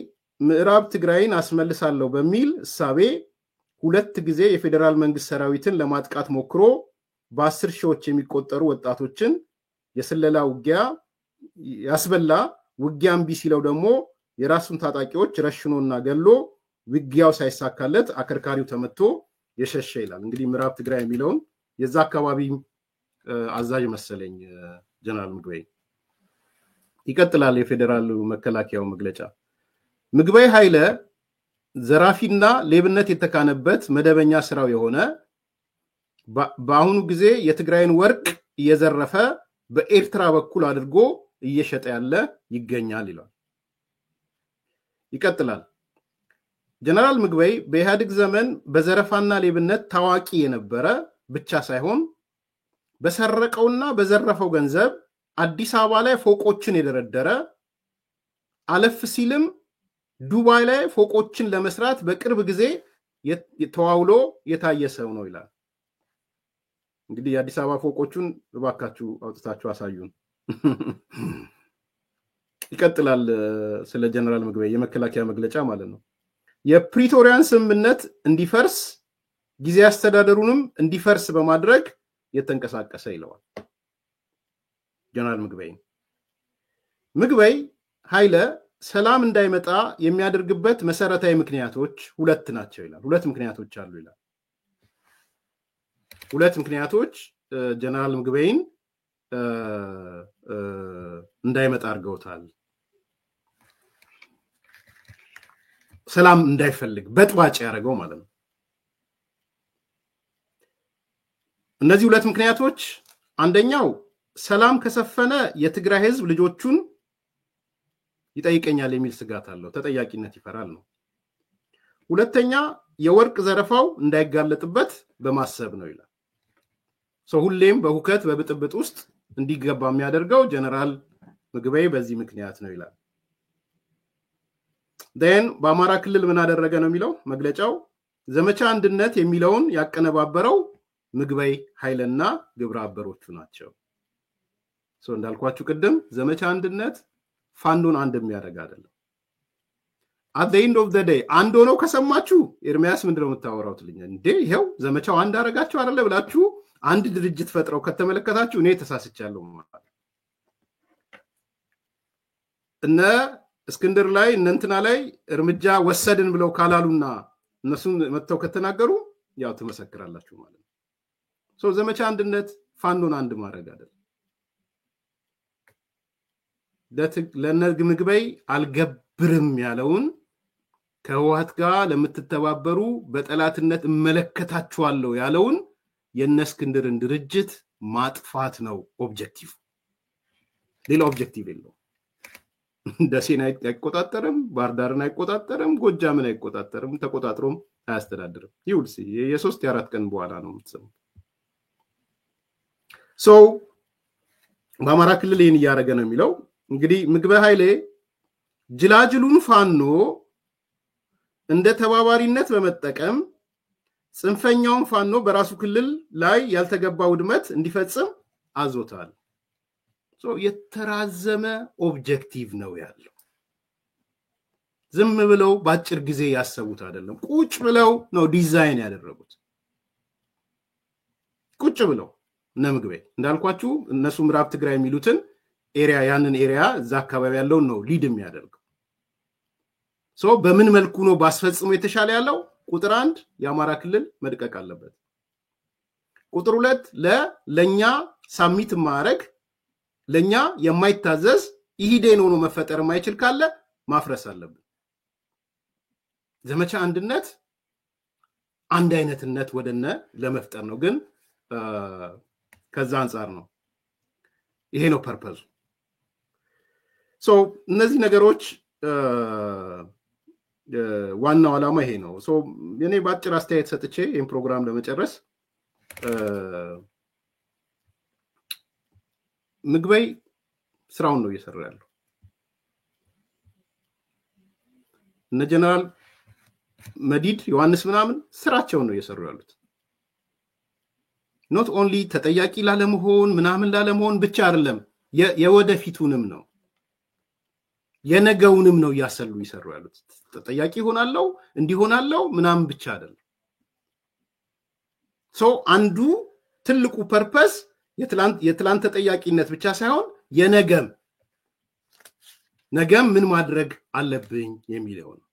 ምዕራብ ትግራይን አስመልሳለሁ በሚል እሳቤ 2 ጊዜ የፌደራል መንግስት ሰራዊትን ለማጥቃት ሞክሮ በ10 ሺዎች የሚቆጠሩ ወጣቶችን የስለላ ውጊያ ያስበላ ውጊያም ቢሲለው ደግሞ የራሱን ታጣቂዎች ረሽኖና ገሎ ውጊያው ሳይሳካለት አከርካሪው ተመቶ የሸሸ ይላል። እንግዲህ ምዕራብ ትግራይ የሚለውን የዛ አካባቢ አዛዥ መሰለኝ ጀነራል ምግበይ። ይቀጥላል የፌደራል መከላከያው መግለጫ። ምግበይ ኃይለ ዘራፊና ሌብነት የተካነበት መደበኛ ስራው የሆነ በአሁኑ ጊዜ የትግራይን ወርቅ እየዘረፈ በኤርትራ በኩል አድርጎ እየሸጠ ያለ ይገኛል ይላል። ይቀጥላል። ጀነራል ምግበይ በኢህአዴግ ዘመን በዘረፋና ሌብነት ታዋቂ የነበረ ብቻ ሳይሆን በሰረቀውና በዘረፈው ገንዘብ አዲስ አበባ ላይ ፎቆችን የደረደረ አለፍ ሲልም ዱባይ ላይ ፎቆችን ለመስራት በቅርብ ጊዜ ተዋውሎ የታየ ሰው ነው ይላል። እንግዲህ የአዲስ አበባ ፎቆቹን እባካችሁ አውጥታችሁ አሳዩን። ይቀጥላል ስለ ጀነራል ምግበይ የመከላከያ መግለጫ ማለት ነው። የፕሪቶሪያን ስምምነት እንዲፈርስ ጊዜ አስተዳደሩንም እንዲፈርስ በማድረግ የተንቀሳቀሰ ይለዋል ጀነራል ምግበይ ኃይለ ሰላም እንዳይመጣ የሚያደርግበት መሰረታዊ ምክንያቶች ሁለት ናቸው ይላል። ሁለት ምክንያቶች አሉ ይላል። ሁለት ምክንያቶች ጀነራል ምግበይን እንዳይመጣ አድርገውታል። ሰላም እንዳይፈልግ በጥዋጭ ያደረገው ማለት ነው። እነዚህ ሁለት ምክንያቶች አንደኛው ሰላም ከሰፈነ የትግራይ ህዝብ ልጆቹን ይጠይቀኛል የሚል ስጋት አለው፣ ተጠያቂነት ይፈራል ነው። ሁለተኛ የወርቅ ዘረፋው እንዳይጋለጥበት በማሰብ ነው ይላል። ሰው ሁሌም በሁከት በብጥብጥ ውስጥ እንዲገባ የሚያደርገው ጀነራል ምግበይ በዚህ ምክንያት ነው ይላል። በአማራ ክልል ምን አደረገ ነው የሚለው መግለጫው። ዘመቻ አንድነት የሚለውን ያቀነባበረው ምግበይ ኃይለና ግብረ አበሮቹ ናቸው። እንዳልኳችሁ ቅድም ዘመቻ አንድነት ፋንዶን አንድ የሚያደርግ አይደለም። at the end of the day አንድ ሆነው ከሰማችሁ ኤርሚያስ ምንድነው የምታወራው ትልኛል እንዴ? ይሄው ዘመቻው አንድ አረጋችሁ አይደለ ብላችሁ አንድ ድርጅት ፈጥረው ከተመለከታችሁ እኔ ተሳስቻለሁ ማለት እነ እስክንድር ላይ እነንትና ላይ እርምጃ ወሰድን ብለው ካላሉና እነሱን መተው ከተናገሩ ያው ተመሰክራላችሁ ማለት ነው። ዘመቻ አንድነት ፋንዶን አንድ ማድረግ አይደለም። ለምግበይ አልገብርም ያለውን ከህወሓት ጋር ለምትተባበሩ በጠላትነት እመለከታችኋለሁ ያለውን የነስክንድርን ድርጅት ማጥፋት ነው ኦብጀክቲቭ። ሌላ ኦብጀክቲቭ የለውም። ደሴን አይቆጣጠርም፣ ባህርዳርን አይቆጣጠርም፣ ጎጃምን አይቆጣጠርም፣ ተቆጣጥሮም አያስተዳድርም። ይውልስ የሶስት የአራት ቀን በኋላ ነው የምትሰሙት። በአማራ ክልል ይህን እያደረገ ነው የሚለው። እንግዲህ ምግበይ ኃይሌ ጅላጅሉን ፋኖ እንደ ተባባሪነት በመጠቀም ጽንፈኛውን ፋኖ በራሱ ክልል ላይ ያልተገባ ውድመት እንዲፈጽም አዞታል። የተራዘመ ኦብጀክቲቭ ነው ያለው። ዝም ብለው ባጭር ጊዜ ያሰቡት አይደለም። ቁጭ ብለው ነው ዲዛይን ያደረጉት። ቁጭ ብለው ምግበይ እንዳልኳችሁ እነሱ ምዕራብ ትግራይ የሚሉትን ኤሪያ ያንን ኤሪያ እዛ አካባቢ ያለው ነው ሊድ የሚያደርገው። በምን መልኩ ነው ባስፈጽሞ የተሻለ ያለው? ቁጥር 1 የአማራ ክልል መድቀቅ አለበት። ቁጥር 2 ለኛ ሳሚት ማረግ ለኛ የማይታዘዝ ኢሂዴን ሆኖ መፈጠር የማይችል ካለ ማፍረስ አለበት። ዘመቻ አንድነት አንድ አይነትነት ወደነ ለመፍጠር ነው። ግን ከዛ አንፃር ነው ይሄ ነው ፐርፐዙ። እነዚህ ነገሮች ዋናው ዓላማ ይሄ ነው። የኔ ባጭር አስተያየት ሰጥቼ ይሄን ፕሮግራም ለመጨረስ ምግበይ ስራውን ነው እየሰራ ያለው። እነ ጀነራል መዲድ ዮሐንስ ምናምን ስራቸውን ነው እየሰሩ ያሉት። not only ተጠያቂ ላለመሆን ምናምን ላለመሆን ብቻ አይደለም፣ የወደፊቱንም ነው የነገውንም ነው ያሰሉ ይሰሩ ያሉት። ተጠያቂ ሆናለው እንዲሆናለው ምናምን ብቻ አይደለም። አንዱ ትልቁ ፐርፐስ የትላንት ተጠያቂነት ብቻ ሳይሆን የነገም ነገም ምን ማድረግ አለብኝ የሚለው ነው።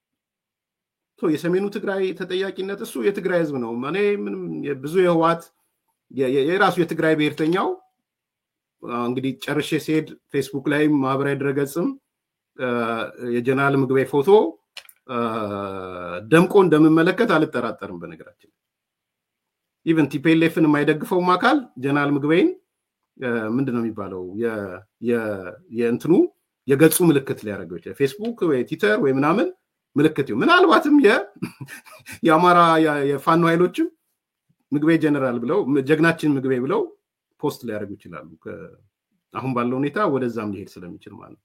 የሰሜኑ ትግራይ ተጠያቂነት እሱ የትግራይ ህዝብ ነው። ማኔ ምንም ብዙ የህዋት የራሱ የትግራይ ብሔርተኛው እንግዲህ ጨርሼ ሲሄድ ፌስቡክ ላይ ማህበራዊ ድረገጽም የጀነራል ምግበይ ፎቶ ደምቆ እንደምመለከት አልጠራጠርም። በነገራችን ኢቭን ቲፒኤልኤፍን የማይደግፈው አካል ጀነራል ምግበይን ምንድነው የሚባለው የእንትኑ የገጹ ምልክት ሊያደርገው ይችላል። ፌስቡክ ወይ ትዊተር ወይ ምናምን ምልክት ይሁን ምናልባትም የአማራ የፋኖ ኃይሎችም ምግበይ ጀነራል ብለው ጀግናችን ምግበይ ብለው ፖስት ሊያደርጉ ይችላሉ። አሁን ባለው ሁኔታ ወደዛም ሊሄድ ስለሚችል ማለት ነው።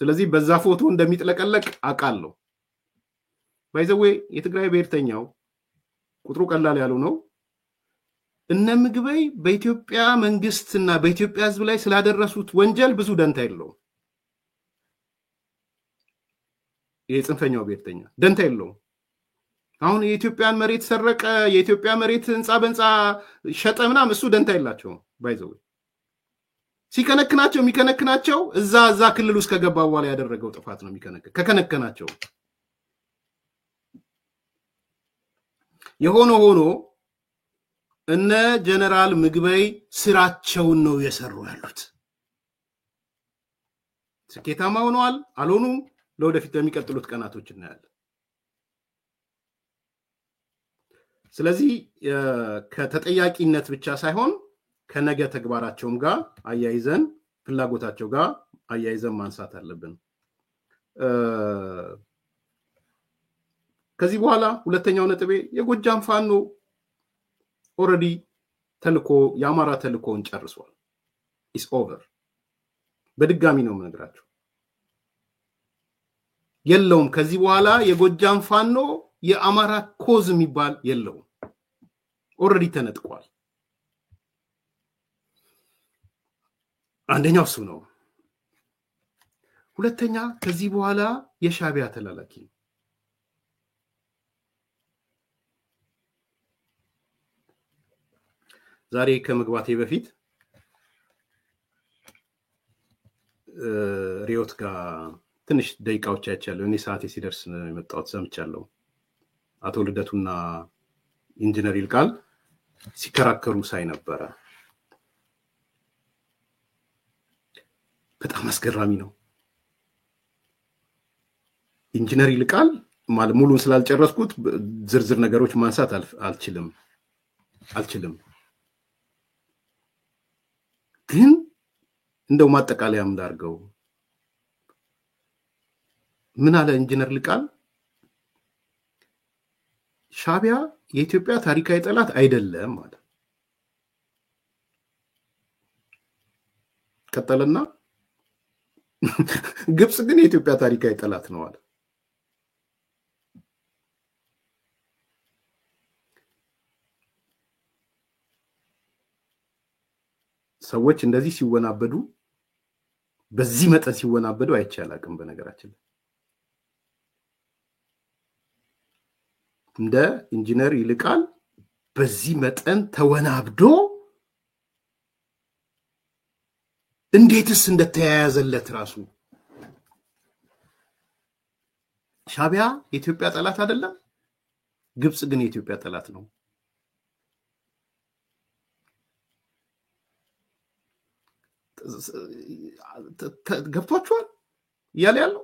ስለዚህ በዛ ፎቶ እንደሚጥለቀለቅ አቃለው። ባይዘዌ የትግራይ ብሔርተኛው ቁጥሩ ቀላል ያለው ነው። እነ ምግበይ በኢትዮጵያ መንግስትና በኢትዮጵያ ህዝብ ላይ ስላደረሱት ወንጀል ብዙ ደንታ የለውም። የጽንፈኛው ብሔርተኛ ደንታ የለውም። አሁን የኢትዮጵያን መሬት ሰረቀ፣ የኢትዮጵያ መሬት ህንፃ በህንፃ ሸጠ ምናምን እሱ ደንታ የላቸውም። ባይዘው ሲከነክናቸው የሚከነክናቸው እዛ ክልል ውስጥ ከገባ በኋላ ያደረገው ጥፋት ነው ከከነከናቸው። የሆነ ሆኖ እነ ጀነራል ምግበይ ስራቸውን ነው የሰሩ ያሉት። ስኬታማ ሆነዋል አልሆኑም ለወደፊት የሚቀጥሉት ቀናቶች እናያለን። ስለዚህ ከተጠያቂነት ብቻ ሳይሆን ከነገ ተግባራቸውም ጋር አያይዘን ፍላጎታቸው ጋር አያይዘን ማንሳት አለብን። ከዚህ በኋላ ሁለተኛው ነጥቤ የጎጃም ፋኖ ኦሬዲ ተልኮ የአማራ ተልኮን ጨርሷል። ኢስ ኦቨር። በድጋሚ ነው የምነግራችሁ። የለውም ከዚህ በኋላ የጎጃም ፋኖ የአማራ ኮዝ የሚባል የለውም። ኦሬዲ ተነጥቋል። አንደኛው እሱ ነው። ሁለተኛ ከዚህ በኋላ የሻቢያ ተላላኪ ነው። ዛሬ ከመግባቴ በፊት ሪዮት ጋር ትንሽ ደቂቃዎች አይቻለሁ። እኔ ሰዓቴ ሲደርስ ነው የመጣሁት፣ ሰምቻለሁ። አቶ ልደቱና ኢንጂነር ይልቃል ሲከራከሩ ሳይ ነበረ። በጣም አስገራሚ ነው። ኢንጂነር ይልቃል ማለት ሙሉን ስላልጨረስኩት ዝርዝር ነገሮች ማንሳት አልችልም። ግን እንደው ማጠቃለያም ላድርገው። ምን አለ ኢንጂነር ይልቃል? ሻቢያ የኢትዮጵያ ታሪካዊ ጠላት አይደለም ማለት ቀጠለና ግብጽ ግን የኢትዮጵያ ታሪካዊ ጠላት ነው አለ። ሰዎች እንደዚህ ሲወናበዱ በዚህ መጠን ሲወናበዱ አይቻላቅም። በነገራችን እንደ ኢንጂነር ይልቃል በዚህ መጠን ተወናብዶ እንዴትስ እንደተያያዘለት ራሱ ሻቢያ የኢትዮጵያ ጠላት አይደለም፣ ግብጽ ግን የኢትዮጵያ ጠላት ነው። ገብቷችኋል እያለ ያለው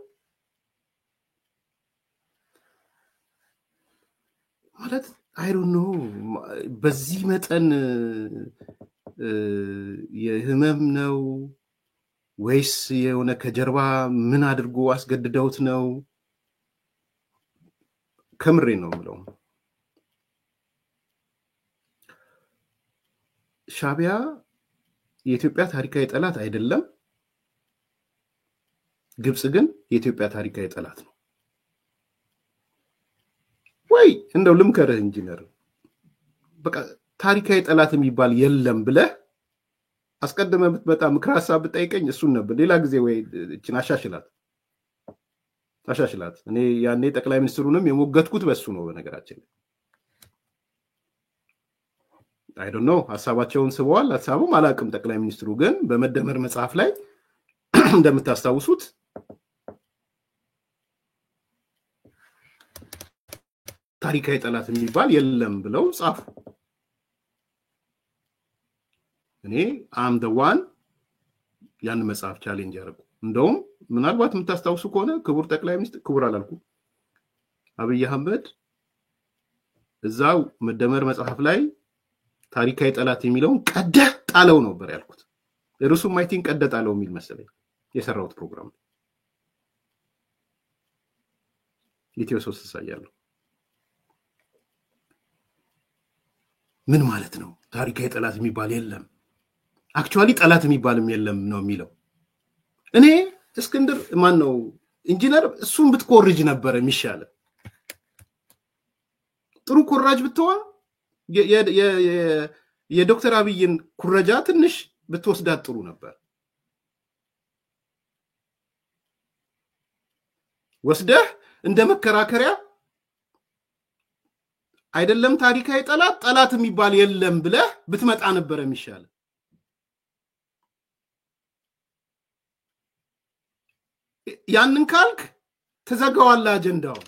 ማለት አይ ዶንት ኖ በዚህ መጠን የህመም ነው ወይስ የሆነ ከጀርባ ምን አድርጎ አስገድደውት ነው? ከምሬ ነው የምለው። ሻቢያ የኢትዮጵያ ታሪካዊ ጠላት አይደለም፣ ግብጽ ግን የኢትዮጵያ ታሪካዊ ጠላት ነው። ወይ እንደው ልምከርህ ኢንጂነር፣ በቃ ታሪካዊ ጠላት የሚባል የለም ብለህ አስቀድመህ ብትመጣ ምክር ሐሳብ ብትጠይቀኝ እሱን ነበር። ሌላ ጊዜ ወይ እቺን አሻሽላት። እኔ ያኔ ጠቅላይ ሚኒስትሩንም የሞገትኩት በሱ ነው። በነገራችን አይ ዶንት ኖ ሐሳባቸውን ስበዋል ሐሳቡም አላቅም። ጠቅላይ ሚኒስትሩ ግን በመደመር መጽሐፍ ላይ እንደምታስታውሱት ታሪካዊ ጠላት የሚባል የለም ብለው ጻፉ። እኔ አም ዘ ዋን ያን መጽሐፍ ቻሌንጅ ያደረኩ። እንደውም ምናልባት የምታስታውሱ ከሆነ ክቡር ጠቅላይ ሚኒስትር ክቡር አላልኩ አብይ አህመድ እዛው መደመር መጽሐፍ ላይ ታሪካዊ ጠላት የሚለውን ቀደ ጣለው ነበር ያልኩት። ርዕሱም አይ ቲንክ ቀደ ጣለው የሚል መሰለኝ የሰራሁት ፕሮግራም ኢትዮ 3 ሳያለሁ። ምን ማለት ነው? ታሪካዊ ጠላት የሚባል የለም፣ አክቹአሊ ጠላት የሚባልም የለም ነው የሚለው። እኔ እስክንድር ማን ነው ኢንጂነር እሱን ብትኮርጅ ነበር የሚሻለ። ጥሩ ኮራጅ ብትሆን የዶክተር አብይን ኩረጃ ትንሽ ብትወስዳት ጥሩ ነበር። ወስደህ እንደ መከራከሪያ አይደለም ታሪካዊ ጠላት የሚባል የለም ብለህ ብትመጣ ነበር የሚሻለ። ያንን ካልክ ተዘጋዋል አጀንዳው።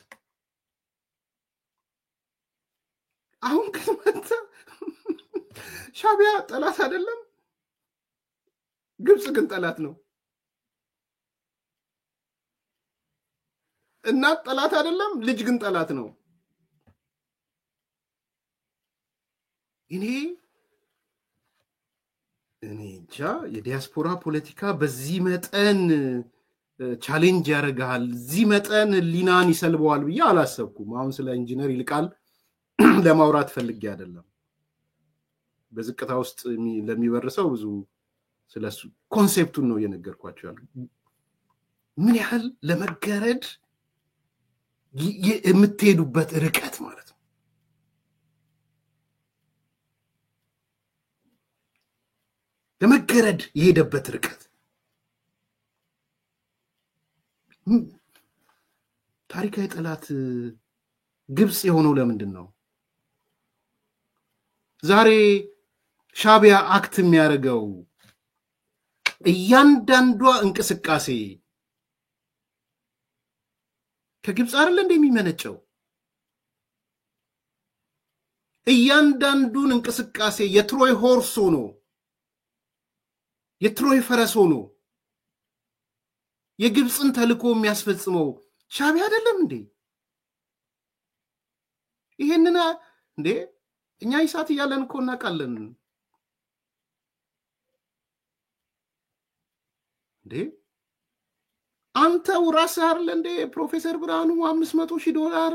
አሁን ከመጣ ሻቢያ ጠላት አይደለም፣ ግብጽ ግን ጠላት ነው። እናት ጠላት አይደለም፣ ልጅ ግን ጠላት ነው። እኔ እንጃ የዲያስፖራ ፖለቲካ በዚህ መጠን ቻሌንጅ ያደርጋል፣ እዚህ መጠን ሊናን ይሰልበዋል ብዬ አላሰብኩም። አሁን ስለ ኢንጂነር ይልቃል ለማውራት ፈልጌ አይደለም። በዝቅታ ውስጥ ለሚበርሰው ብዙ ስለሱ ኮንሴፕቱን ነው እየነገርኳቸው ያለው። ምን ያህል ለመገረድ የምትሄዱበት ርቀት ማለት ነው። ለመገረድ የሄደበት ርቀት ታሪካዊ ጠላት ግብጽ የሆነው ለምንድን ነው? ዛሬ ሻቢያ አክት የሚያደርገው እያንዳንዷ እንቅስቃሴ ከግብጽ አይደል እንደሚመነጨው? እያንዳንዱን እንቅስቃሴ የትሮይ ሆርስ ሆኖ የትሮይ ፈረስ ሆኖ የግብጽን ተልኮ የሚያስፈጽመው ሻቢያ አይደለም እንዴ? ይሄንና እንዴ እኛ ይሳት ያለን እኮ እናውቃለን እንዴ። አንተው ራስህ አይደል እንዴ ፕሮፌሰር ብርሃኑ $500,000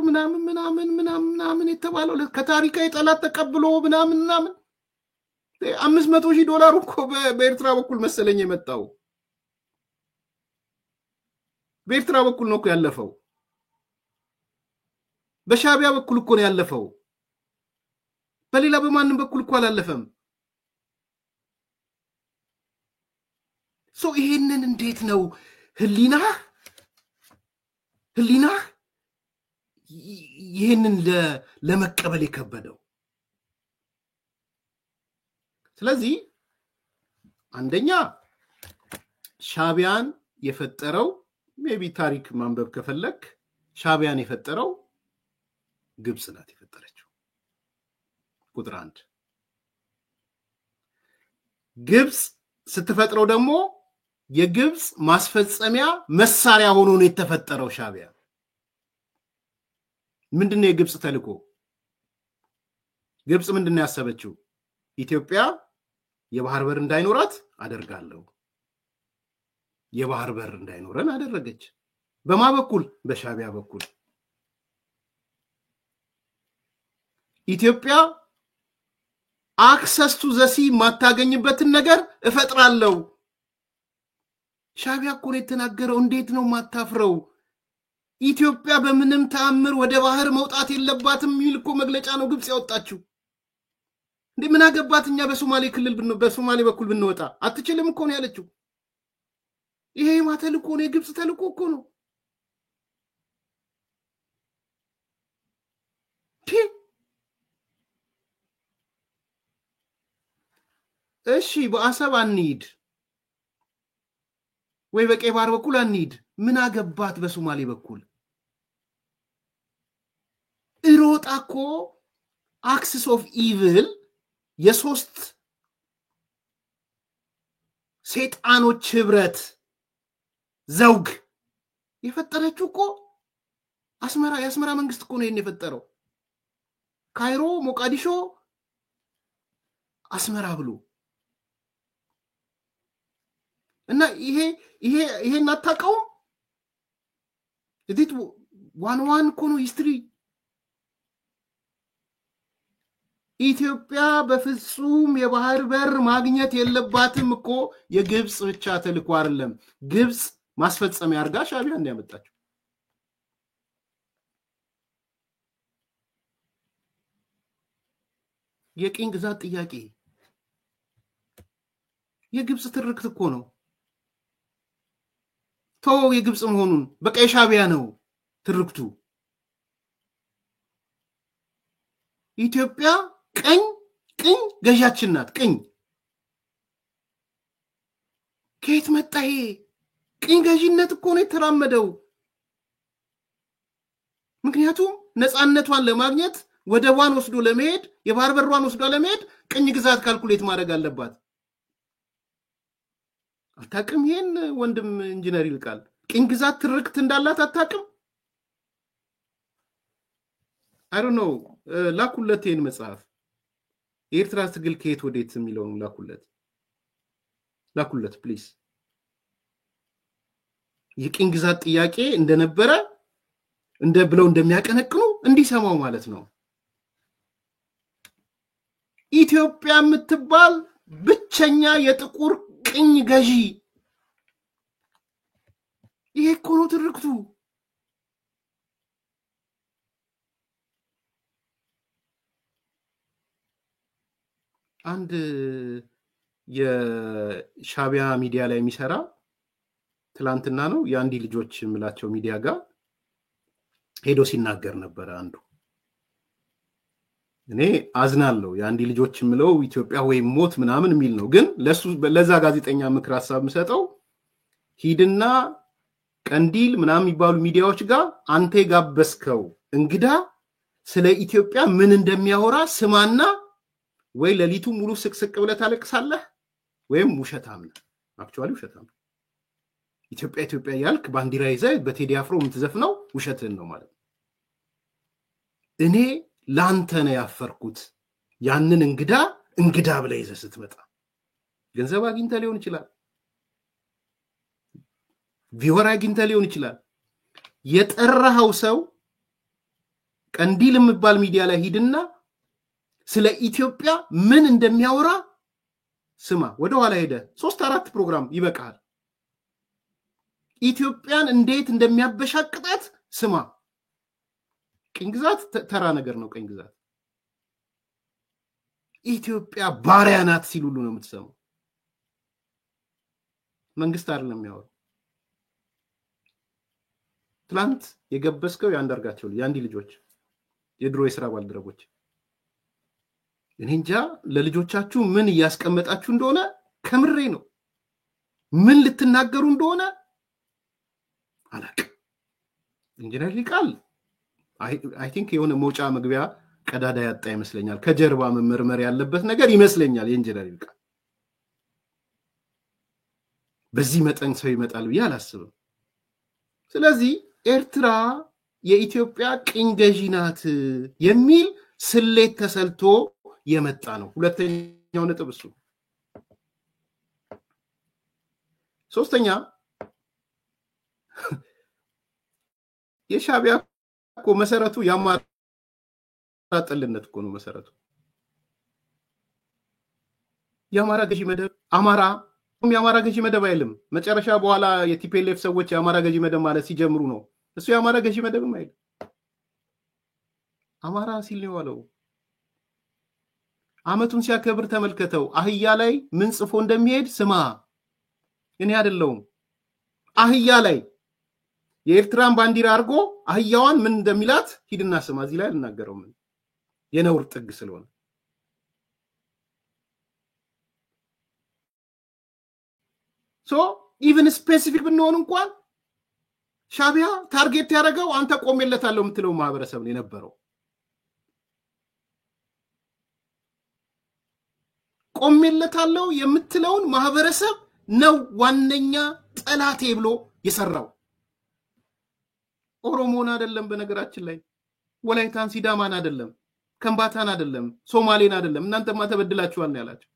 ምናምን የተባለው ከታሪካዊ ጠላት ተቀብሎ ምናምን $500,000 እኮ በኤርትራ በኩል መሰለኝ የመጣው። በኤርትራ በኩል ነው እኮ ያለፈው፣ በሻቢያ በኩል እኮ ነው ያለፈው። በሌላ በማንም በኩል እኮ አላለፈም። ይሄንን እንዴት ነው ህሊና ይሄንን ለመቀበል የከበደው? ስለዚህ አንደኛ ሻቢያን የፈጠረው ሜቢ ታሪክ ማንበብ ከፈለክ ሻቢያን የፈጠረው ግብጽ ናት የፈጠረችው። ቁጥር 1 ግብጽ ስትፈጥረው ደግሞ የግብጽ ማስፈጸሚያ መሳሪያ ሆኖ ነው የተፈጠረው ሻቢያ። ምንድነው የግብጽ ተልኮ? ግብጽ ምንድነው ያሰበችው? ኢትዮጵያ የባህር በር እንዳይኖራት አደርጋለሁ። የባህር በር እንዳይኖረን አደረገች። በማ በኩል? በሻቢያ በኩል። ኢትዮጵያ አክሰስ ቱ ዘሲ ማታገኝበትን ነገር እፈጥራለሁ። ሻቢያ እኮ ነው የተናገረው። እንዴት ነው ማታፍረው? ኢትዮጵያ በምንም ተአምር ወደ ባህር መውጣት የለባትም የሚል እኮ መግለጫ ነው ግብጽ ያወጣችው። እንዴ ምን አገባት? እኛ በሶማሌ ክልል በሶማሌ በኩል ብንወጣ አትችልም እኮ ነው ያለችው። ይሄ ማተልኮ ነው፣ የግብጽ ተልኮ እኮ ነው። እሺ በአሰብ አንሂድ ወይ በቀይ ባህር በኩል አንሂድ፣ ምን አገባት በሶማሌ በኩል? እሮጣኮ አክሲስ ኦፍ ኢቪል የሶስት ሰይጣኖች ህብረት ዘውግ የፈጠረችው እኮ የአስመራ መንግስት እኮ ነው የፈጠረው ካይሮ ሞቃዲሾ አስመራ ብሎ እና ይሄን አታውቀው እዲት ዋን እኮ ነው ሂስትሪ ኢትዮጵያ በፍጹም የባህር በር ማግኘት የለባትም እኮ የግብጽ ብቻ ተልኮ አይደለም ግብጽ ማስፈጸም ያርጋ ሻቢያ እንዲያመጣቸው የቅኝ ግዛት ጥያቄ የግብጽ ትርክት እኮ ነው የግብጽ መሆኑን በቃ የሻቢያ ነው ትርክቱ ኢትዮጵያ ቅኝ ገዣችን ናት ቅኝ ከየት መጣ ይሄ ቅኝ ገዢነት እኮ ነው የተራመደው ምክንያቱም ነፃነቷን ለማግኘት ወደቧን ወስዶ ለመሄድ የባህር በሯን ወስዶ ለመሄድ ቅኝ ግዛት ካልኩሌት ማድረግ አለባት አታቅም ይሄን ወንድም ኢንጂነር ይልቃል ቅኝ ግዛት ትርክት እንዳላት አታቅም I don't know ላኩለት ይሄን መጽሐፍ ኤርትራ ትግል ከየት ወዴት የሚለው ላኩለት ፕሊዝ የቅኝ ግዛት ጥያቄ እንደነበረ ብለው እንደሚያቀነቅኑ እንዲሰማው ማለት ነው ኢትዮጵያ የምትባል ብቸኛ የጥቁር ቅኝ ገዢ ይሄ እኮ ነው ትርክቱ አንድ የሻቢያ ሚዲያ ላይ የሚሰራ ትላንትና ነው የአንዲ ልጆች ምላቸው ሚዲያ ጋር ሄዶ ሲናገር ነበር አንዱ እኔ አዝናለሁ የአንዲ ልጆች ምለው ኢትዮጵያ ወይ ሞት ምናምን የሚል ነው ግን ለዛ ጋዜጠኛ ምክር ሐሳብ መስጠው ሂድና ቀንዲል ምናምን ይባሉ ሚዲያዎች ጋር አንተ ጋበስከው እንግዳ ስለ ኢትዮጵያ ምን እንደሚያወራ ስማና ወይ ለሊቱ ሙሉ ስቅስቅ ብለ ታለቅሳለህ ወይም ውሸታም ነህ አክቹአሊ ውሸታም ኢትዮጵያ ያልክ ባንዲራ ይዘህ በቴዲ አፍሮ የምትዘፍነው ውሸትን ነው ማለት እኔ ላንተ ነው ያፈርኩት ያንን እንግዳ ብለ ይዘህ ስትመጣ ገንዘብ አግኝተ ሊሆን ይችላል ቪወር አግኝተ ሊሆን ይችላል የጠራው ሰው ቀንዲል የሚባል ሚዲያ ላይ ሂድና ስለ ኢትዮጵያ ምን እንደሚያወራ ስማ ወደ ኋላ ሄደ 3-4 ፕሮግራም ይበቃል ኢትዮጵያን እንዴት እንደሚያበሻቅጣት ስማ ቅኝ ግዛት ተራ ነገር ነው ቅኝ ግዛት ኢትዮጵያ ባሪያ ናት ሲሉሉ ነው የምትሰማው መንግስት አይደለም የሚያወራው ትላንት የገበስከው ያንዳርጋቸው ያንዲ ልጆች የድሮ የሥራ ባልደረቦች እንጃ ለልጆቻችሁ ምን ያስቀመጣችሁ እንደሆነ ከምሬ ነው ምን ልትናገሩ እንደሆነ አላቅ ኢንጂነር ይልቃል I think የሆነ መውጫ መግቢያ ቀዳዳ ያጣ ይመስለኛል ከጀርባ መመርመር ያለበት ነገር ይመስለኛል የኢንጂነር ይልቃል በዚህ መጠን ሰው ይመጣል ብዬ አላስብም ስለዚህ ኤርትራ የኢትዮጵያ ቅኝ ገዢ ናት የሚል ስሌት ተሰልቶ የመጣ ነው ሁለተኛው ነጥብ እሱ ሶስተኛ የሻቢያ እኮ መሰረቱ ያማራ ጥልነት እኮ ነው መሰረቱ ያማራ ገዢ መደብ ያማራ ገዢ መደብ አይልም መጨረሻ በኋላ የቲፒኤልኤፍ ሰዎች ያማራ ገዢ መደብ ማለት ሲጀምሩ ነው እሱ ያማራ ገዢ መደብም አይልም አማራ ሲል ነው ያለው አመቱን ሲያከብር ተመልከተው አህያ ላይ ምን ጽፎ እንደሚሄድ ስማ እኔ አይደለም አህያ ላይ የኤርትራን ባንዲራ አርጎ አህያዋን ምን እንደሚላት ሂድና ስማ እዚህ ላይ ልናገረው ምን የነውር ጥግ ስለሆነ even specific ብንሆን እንኳን ሻቢያ ታርጌት ያደረገው አንተ ቆሜለታለው የምትለው ማህበረሰብ ነው የነበረው ቆሜለታለው የምትለውን ማህበረሰብ ነው ዋነኛ ጠላቴ ብሎ የሰራው። ኦሮሞን አይደለም በነገራችን ላይ ወላይታን ሲዳማን አይደለም ከምባታን አይደለም ሶማሌን አይደለም እናንተማ ተበድላችኋል ነው ያላችሁ።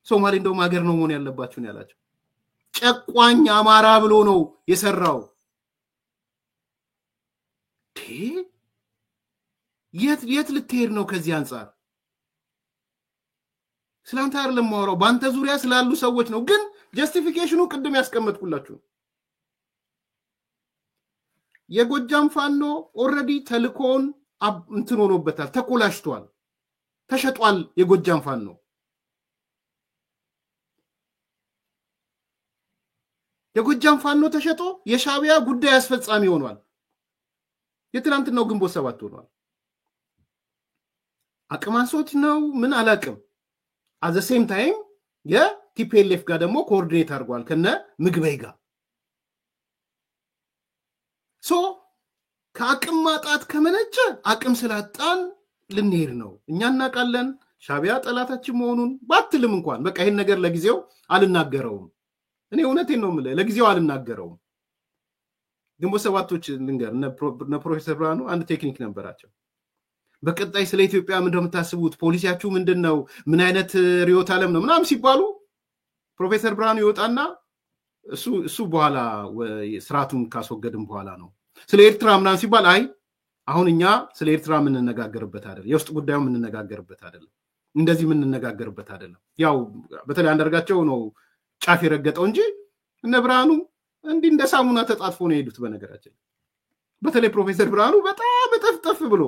ሶማሌ እንደውም ሀገር ነው መሆን ያለባችሁ ነው ያላችሁ። ጨቋኝ አማራ ብሎ ነው የሰራው። የት ልትሄድ ነው ከዚህ አንፃር? ስላንተ አይደለም ማወራው ባንተ ዙሪያ ስላሉ ሰዎች ነው። ግን ጀስቲፊኬሽኑ ቅድም ያስቀመጥኩላችሁ የጎጃም ፋኖ ኦሬዲ ተልኮን እንትን ሆኖበታል፣ ተኮላሽቷል፣ ተሸጧል። የጎጃም ፋኖ ተሸጦ የሻቢያ ጉዳይ አስፈጻሚ ሆኗል። የትላንትናው ግንቦት 7 ሆኗል። አቅማንሶት ነው ምን አላቅም። at the same time የቲፒኤልኤፍ ጋር ደግሞ ኮኦርዲኔት አድርጓል ከነ ምግበይ ጋር። ሶ ከአቅም ማጣት ከመነጨ አቅም ስላጣን ልንሄድ ነው። እኛ እናቃለን ሻቢያ ጠላታችን መሆኑን ባትልም እንኳን በቃ ይሄን ነገር ለጊዜው አልናገረውም። እኔ እውነቴን ነው የምልህ ለጊዜው አልናገረውም። ግንቦት 7ቶች ልንገር እነ ፕሮፌሰር ብርሃኑ አንድ ቴክኒክ ነበራቸው። በቀጣይ ስለ ኢትዮጵያ ምን እንደምታስቡት ፖሊሲያችሁ ምንድነው ምን አይነት ሪዮት ዓለም ነው ምናም ሲባሉ ፕሮፌሰር ብርሃኑ ይወጣና እሱ በኋላ ስርዓቱን ካስወገድን በኋላ ነው ስለ ኤርትራ ምናም ሲባል አይ አሁን እኛ ስለ ኤርትራ ምን እንነጋገርበት አይደለም የውስጥ ጉዳዩ ምን እንነጋገርበት አይደለም እንደዚህ ምን እንነጋገርበት አይደለም። ያው በተለይ አንደርጋቸው ነው ጫፍ የረገጠው እንጂ እነ ብርሃኑ እንዲህ እንደ ሳሙና ተጣጥፎ ነው የሄዱት። በነገራችን በተለይ ፕሮፌሰር ብርሃኑ በጣም ተፍተፍ ብሎ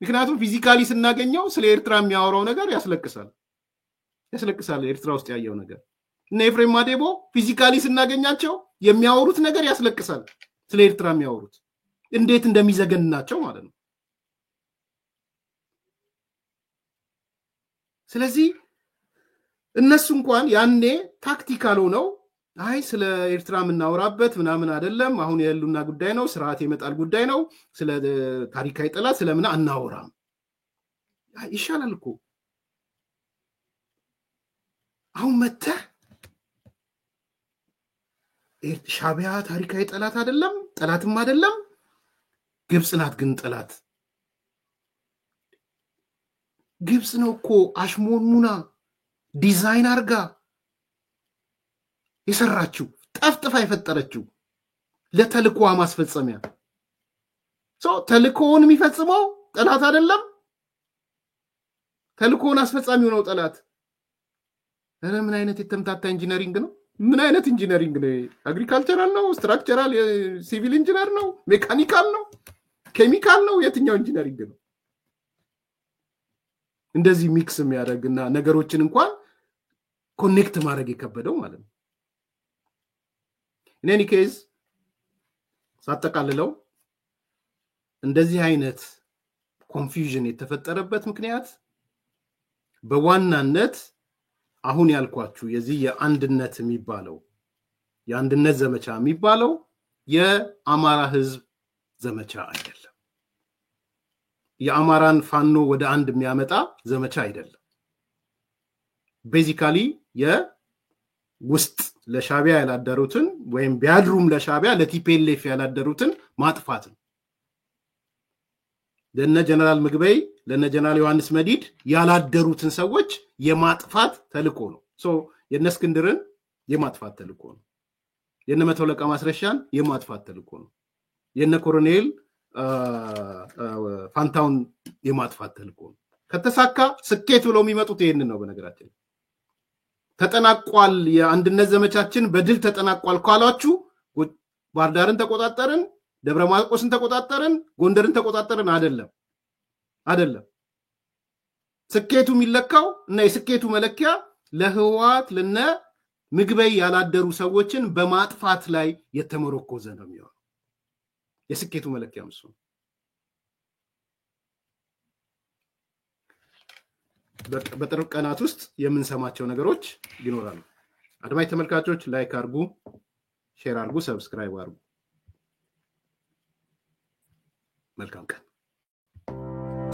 ምክንያቱም ፊዚካሊ ስናገኘው ስለ ኤርትራ የሚያወራው ነገር ያስለቅሳል ኤርትራ ውስጥ ያየው ነገር። እነ ኤፍሬም ማዴቦ ፊዚካሊ ስናገኛቸው የሚያወሩት ነገር ያስለቅሳል ስለ ኤርትራ የሚያወሩት እንዴት እንደሚዘገንናቸው ማለት ነው። ስለዚህ እነሱ እንኳን ያኔ ታክቲካል ሆነው አይ ስለ ኤርትራ ምናወራበት ምናምን አይደለም አሁን የሉና ጉዳይ ነው ስርዓት የመጣል ጉዳይ ነው ስለ ታሪካዊ ጠላት ስለምን አናወራም ይሻላል እኮ። አሁን መጣ ሻቢያ ታሪካዊ ጠላት አይደለም ጠላትም አይደለም ግብጽ ናት ግን ጠላት ግብጽ ነው እኮ አሽሞንሙና ዲዛይን አርጋ የሰራችው ጠፍጥፋ የፈጠረችው ለተልኮ ማስፈጸሚያ ተልኮውን የሚፈጽመው ጠላት አይደለም ተልኮውን አስፈጻሚው ነው ጠላት። ምን አይነት የተምታታ ኢንጂነሪንግ ነው? ምን አይነት ኢንጂነሪንግ ነው? አግሪካልቸራል ነው ስትራክቸራል ሲቪል ኢንጂነር ነው ሜካኒካል ነው ኬሚካል ነው የትኛው ኢንጂነሪንግ ነው? እንደዚህ ሚክስ የሚያደርግና ነገሮችን እንኳን ኮኔክት ማድረግ የከበደው ማለት ነው። in any case ሳጠቃልለው እንደዚህ አይነት ኮንፊውዥን የተፈጠረበት ምክንያት በዋናነት አሁን ያልኳችሁ የዚህ የአንድነት የሚባለው የአንድነት ዘመቻ የሚባለው የአማራ ህዝብ ዘመቻ አይደለም። የአማራን ፋኖ ወደ አንድ የሚያመጣ ዘመቻ አይደለም። ቤዚካሊ የውስጥ ለሻቢያ ያላደሩትን ወይም ቢያድሩም ለሻቢያ ለቲፒኤልኤፍ ያላደሩትን ማጥፋት ነው። ለነ ጀነራል ምግበይ ለነ ጀነራል ዮሐንስ መዲድ ያላደሩትን ሰዎች የማጥፋት ተልኮ ነው። የነ እስክንድርን የማጥፋት ተልኮ ነው። የነ መተውለቃ ማስረሻን የማጥፋት ተልኮ ነው። የነ ኮሎኔል ፋንታውን የማጥፋት ተልኮ ነው። ከተሳካ ስኬት ብለው የሚመጡት ይሄንን ነው። በነገራችን ተጠናቋል የአንድነት ዘመቻችን በድል ተጠናቋል ካላችሁ ባህርዳርን ተቆጣጣርን ደብረ ማርቆስን ተቆጣጣርን ጎንደርን ተቆጣጣርን አይደለም። ስኬቱ የሚለካው እና የስኬቱ መለኪያ ለህዋት ለነ ምግበይ ያላደሩ ሰዎችን በማጥፋት ላይ የተመረኮዘ ነው የሚሆነው። የስኬቱ መለኪያ እሱ ነው። በጥቂት ቀናት ውስጥ የምንሰማቸው ነገሮች ይኖራሉ። አድማጭ ተመልካቾች ላይክ አድርጉ፣ ሼር አድርጉ፣ ሰብስክራይብ አድርጉ። መልካም ቀን።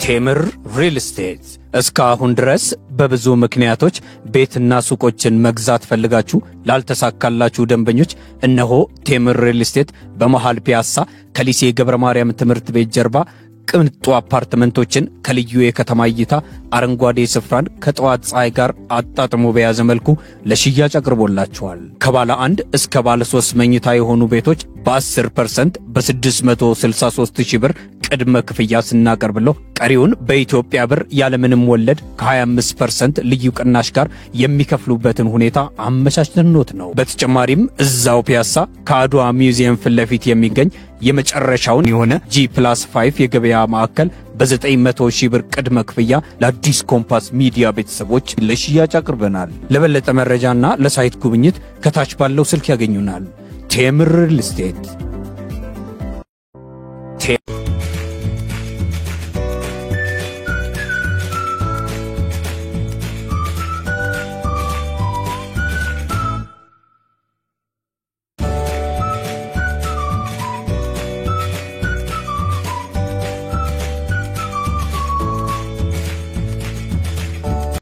ቴምር ሪል ስቴት እስካሁን ድረስ በብዙ ምክንያቶች ቤትና ሱቆችን መግዛት ፈልጋችሁ ላልተሳካላችሁ ደንበኞች እነሆ ቴምር ሪል ስቴት በመሃል ፒያሳ ከሊሴ ገብረ ማርያም ትምህርት ቤት ጀርባ ቅንጡ አፓርትመንቶችን ከልዩ የከተማ እይታ አረንጓዴ ስፍራን ከጠዋት ፀሐይ ጋር አጣጥሞ በያዘ መልኩ ለሽያጭ አቅርቦላችኋል። ከባለ 1 እስከ ባለ 3 መኝታ የሆኑ ቤቶች በ10% በ663,000 ብር ቅድመ ክፍያ ስናቀርብለው ቀሪውን በኢትዮጵያ ብር ያለምንም ወለድ ከ25% ልዩ ቅናሽ ጋር የሚከፍሉበትን ሁኔታ አመቻችተንሎት ነው። በተጨማሪም እዛው ፒያሳ ከአድዋ ሚውዚየም ፊት ለፊት የሚገኝ የመጨረሻውን የሆነ G+5 የገበያ ማዕከል በ900,000 ብር ቅድመ ክፍያ ለአዲስ ኮምፓስ ሚዲያ ቤተሰቦች ለሽያጭ አቅርበናል። ለበለጠ መረጃና ለሳይት ጉብኝት ከታች ባለው ስልክ ያገኙናል። ቴምር ሪል ስቴት